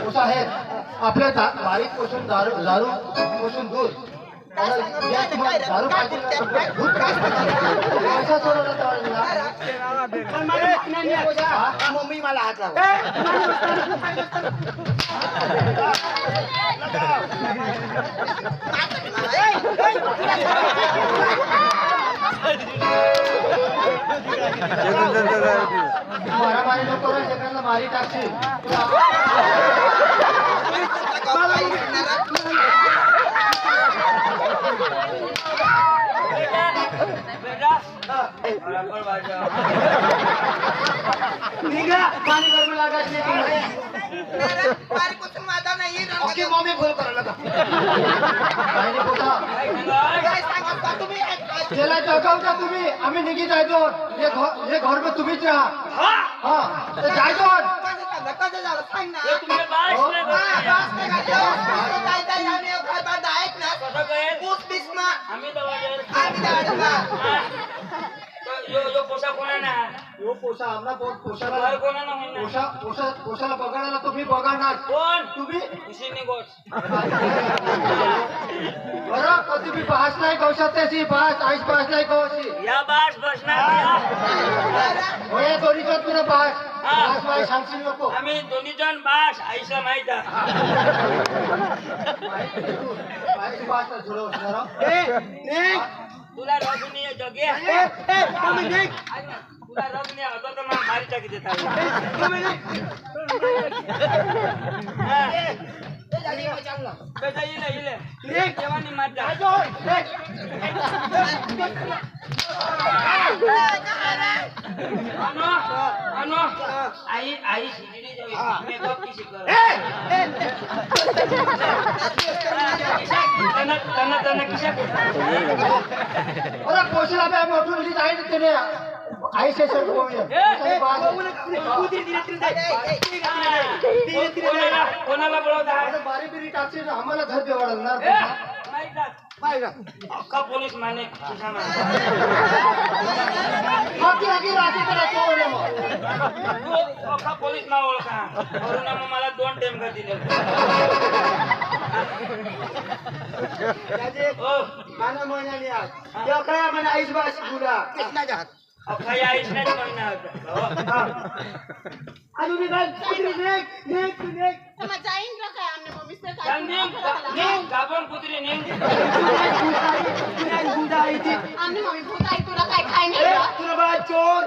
उसा है आपल्या बारीक पासून दारू पासून दूर दारू पाहिजे मम्मी मला हात लाव मारामारी नको रे जगाला मारी टाकशील बेटा बराबर बाजा निघा पाणी गरम लागायचं नाही तुम्हाला. मारी कुठून माझा नाही ओके मम्मी फोन करायला का पाहिजे पोसा काय सांगत का तुम्ही त्याला जगवता तुम्ही आम्ही निघी जायचो हे घर में तुम्हीच राहा हा तर जायचो कसं झालं सांग ना तुम्ही बास हो. नाही हा, बस ते काय जाय आम्ही घर बांधा आहेत ना कसं काय ऊस बीस मा आम्ही दवाजर आम्ही जाऊ का यो पोसा कोणा ना हो पोसा आम्हाला घर पोसाला कोणा ना होईना पोसाला बघायला तुम्ही बघणार कोण तुम्ही उशीने गोट बरं कधी मी पास नाही कौशात त्याची पास आईस पास नाही कौशी या बास बसणार होय दोन्ही जण तुला पास हा. पास माही सांगशील नको आम्ही दोन्ही जण बास आईला माहित आहे. माहिती पास नाही थोडं असणार तुला रघुनी जगे तुला रघुनी होता तर मग मारी टाकी देता जेव्हा मारता अनो अनो आई आई शिकली मेकअप की शिकव त्यांना किशा अरे पोशीला बी आम्ही उठून उठी जायचं त्याने आई सेशन कोणाला बोलवता बारी बिरी टाकते ना आम्हाला घर देवाला ना अख्खा पोलीस माने खिसा बाकी आगी राहते त्याला कोण मग अख्खा पोलीस ना ओळखा म्हणून मग मला 2 टाइम का दिले हो माना महिन्याने आज तेव्हा काय आम्हाला आईस बास गुला अख्खा या आयुष्यात महिना होता अजून निघाल नेक मग जाईन का काय आमने मम्मी से काय गाबन कुत्री नेम आमने मम्मी भूत आई तुला काय खाय नाही का? तुला बा चोर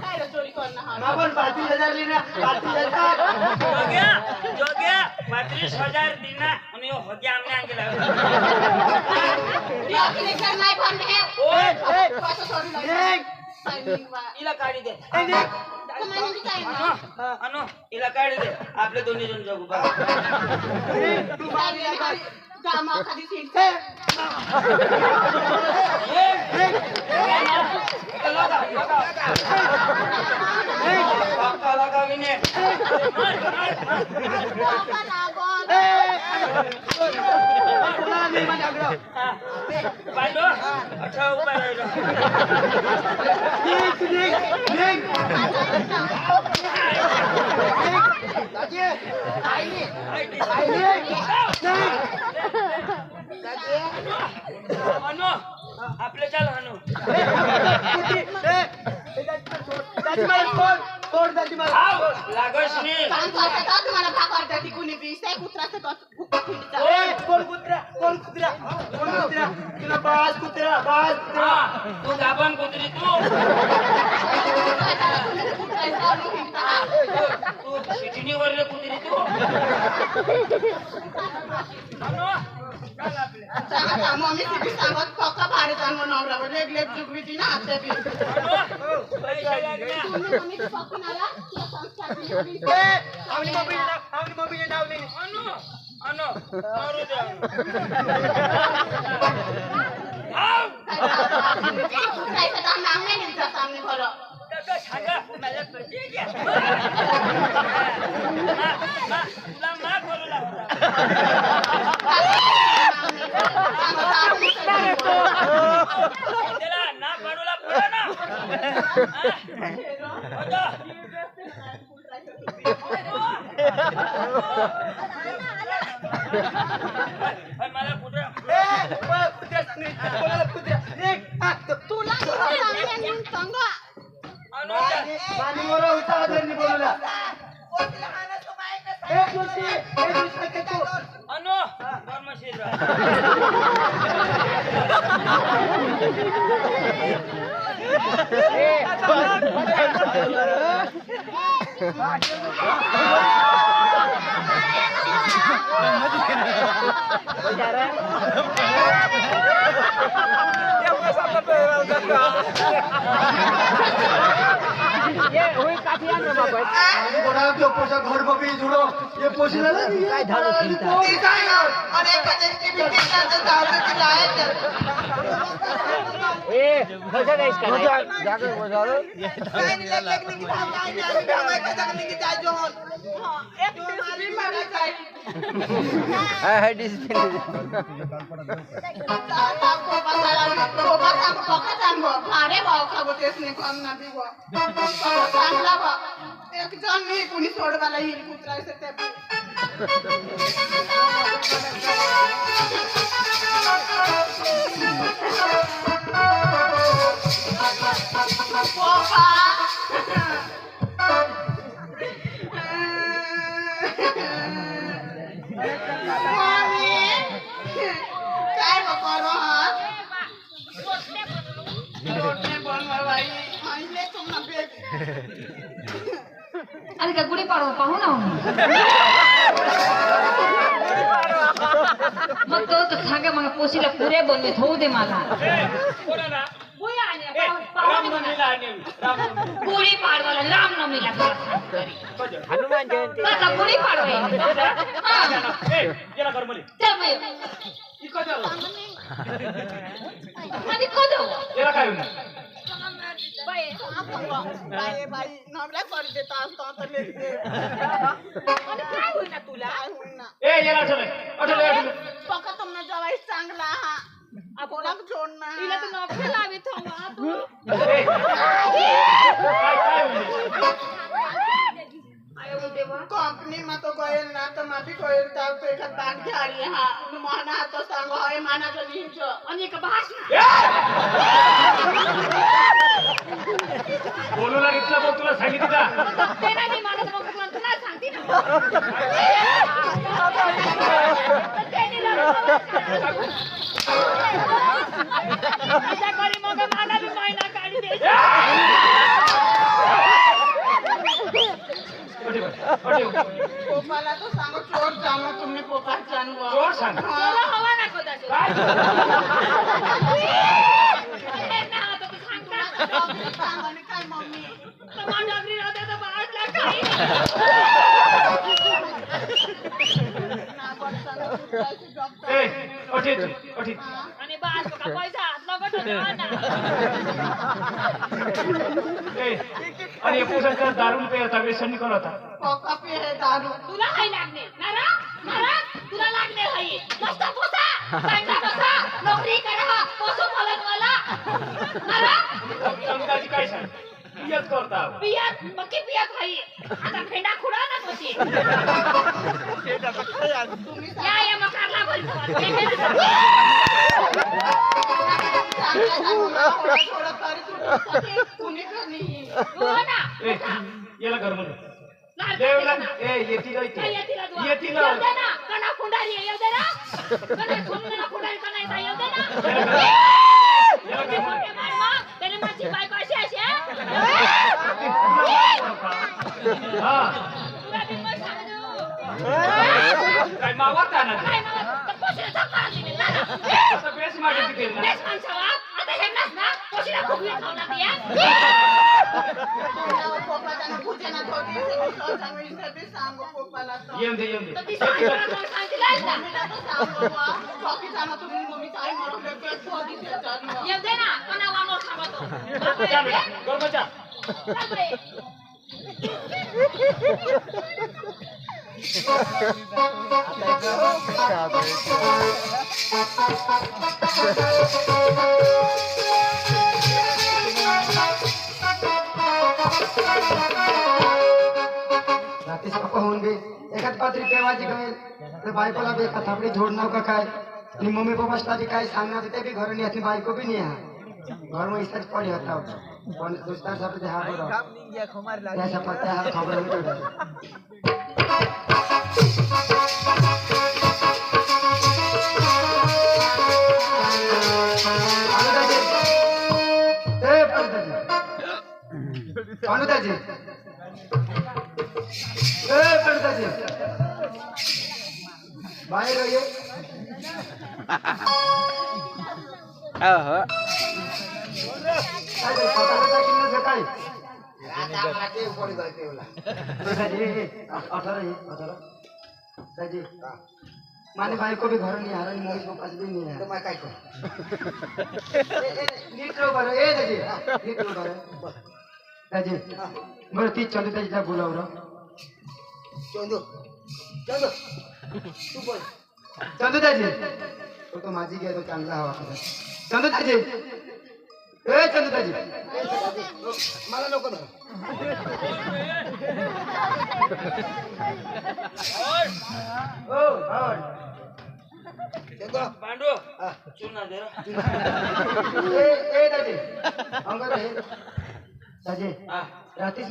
काय रे चोरी करणं हा आपण 35,000 लिहिना 35,000 जोग्या 35,000 दिना आणि हो गया आमने अंगेला बाकी लेकर नाही भरणे ओय पैसा सोडून इला काढी दे कमाई काय ना अनु इला काढी दे आपले दोन्ही जण जगू बा गामा खाली सीट लगा विने पाहिलो अच्छा उभा राहिलो अनु आपले चाल अनु लागस नी काम करता तुम्हाला भाग करता ती कुणी बी से कुत्राचं भुक्का फिरता तू गाबन कुत्री तू तू शिटिनीवर रे कुत्री तू अनु चाल आपले मम्मी सिटी सांगत पक्का भारत आणि नवरा लेग लेग जुगवी ती ना आते बी पैसे लागले मम्मी पक्का नाला की संस्कार अनु अनु मारू दे कुत्राचं काम नांगे निघता सामने भरो तसं सांगा मला पैसे घ्या तुला मा करू लागला त्याला ना पाडूला पडा ना मला कुठे तुला सांगे सांगा अनु धर्मशील Hey! बड़ा जो पोसा घर में भी जुड़ो ये पोसी ना काय झालं अरे कदेच की भी केला तर लाए जाकर बजारो काय नाही लागले की काय नाही काय कदम की जाय जो एक बीमारी मारा जाय है डिसिप्लिन ताको बसाला को बसा को सांगो भाडे भाव खागो तेच नाही काम ना बिगो सांगला बा एक जण मी कुणी सोडवायला हिल कुत्रायचं ते काय बकरो ಅದಕ್ಕೆ ಗುಡಿ ಪಾಡುವ ಪಾಹುಣ मग तो तर सांगा मग पोशीला पुरे बनवे होऊ दे मला गुढी पाडवाला रामनवमीला हनुमान जयंती आता गुढी पाडवा चल माझी खोदो बाई नवऱ्या कर देता असतो आता लेते काय होईल ना तुला काय होईल ना पक्का तुमने जवाई चांगला हा आपणक जोडना तिला तू नोकरी लावी थांबा तू कंपनी में तो गए ना तो माफी कोई तब तो एक बात क्या रही है हां माना तो सांगो है माना तो नीच आणि एक भाषण बोलू लागला बघ तुला सांगितलं का ते नाही मानत मग तुला सांगते ना माझ्या घरी मग मला बी महिना काढी दे पोपाला तो सांगो चोर जाणो तुम्ही पोपाल जाणवा चोर सांग तुला हवा ना कोदा काय ना तो सांगता सांगाने काय मम्मी माझ्या घरी राहते तर बाळला काही ना बसताना कुठलाची जॉब ए अठीत आणि बाळ का पैसा हात लगत होता ना ए आणि पुसंकर दारू पे होता व्यसन करत होता पोका पे है दारू तुला काय लागणे नारा नारा तुला लागणे आहे मस्त पोसा चांगला बसा नोकरी करा पोसो बोलत मला नारा अंदाजी काय सांग पियत करता पियात मक्की पियात आहे आता फेंडा खुडा ना पोची या मकारला बोलतो थोडं तरी कुणी कमी हो ना ए याला घर मध्ये लाल देवला ना. ए येती काय काय येतीला दुआ? येती येऊ दे ना कणा फुंडारी येऊ दे ना कणा सोनला फुंडारी कणा येता येऊ दे ना मोठे मार मा त्याने माझी बायको अशी अशी हा तुला बी मग सांगू काय मावता ना काय मग तर पोशीला धक्का दिली ना असं बेस मागे तिथे ना बेस माणसावा आता हे ना पोशीला फुगवी खावला बिया पोपाला पूजना थोडी सांगू सगळी सांगू पोपाला येऊन दे तर ती सांगितलं सांगितलं ना बाकी जाणं तुम्ही मम्मी काय म्हणून थोडी येऊ दे ना कणा वामोर खावतो गरबचा चल बे रात्री सकाळ होऊन गे एखाद पात्री पेवायची काय तर बायकोला बी एका थापडी झोड नका काय आणि मम्मी पप्पाला बी काय सांगणार ते बी घर नाही बायको बी नाही घर में इसका पड़ी होता कौन दोस्तार सब ते हाथ बरो ऐसा पता है खबर में तो अनुदाजी ए पंडिताजी बाहेर ये अहो काय ते स्वतःला टाकील ना सकाळी आता आम्हाला ते पडी जायचं एवढा. दाजी 18 दाजी माने भाई को भी घर नहीं आ रहा मोहित को पास भी नहीं है तर मग काय करू नीट रो बरं ए दाजी नीट रो बरं दाजी बरं ती चंदू दाजीला बोलाव र चंदू तू बोल चंदू दाजी तो माझी घ्या तो चांगला हवा चंदू दाजी ए चंदू दाजी मला नको ना ओ चंदू पांडू चुना दे रे. ए दाजी अंगर दाजी हा रात्री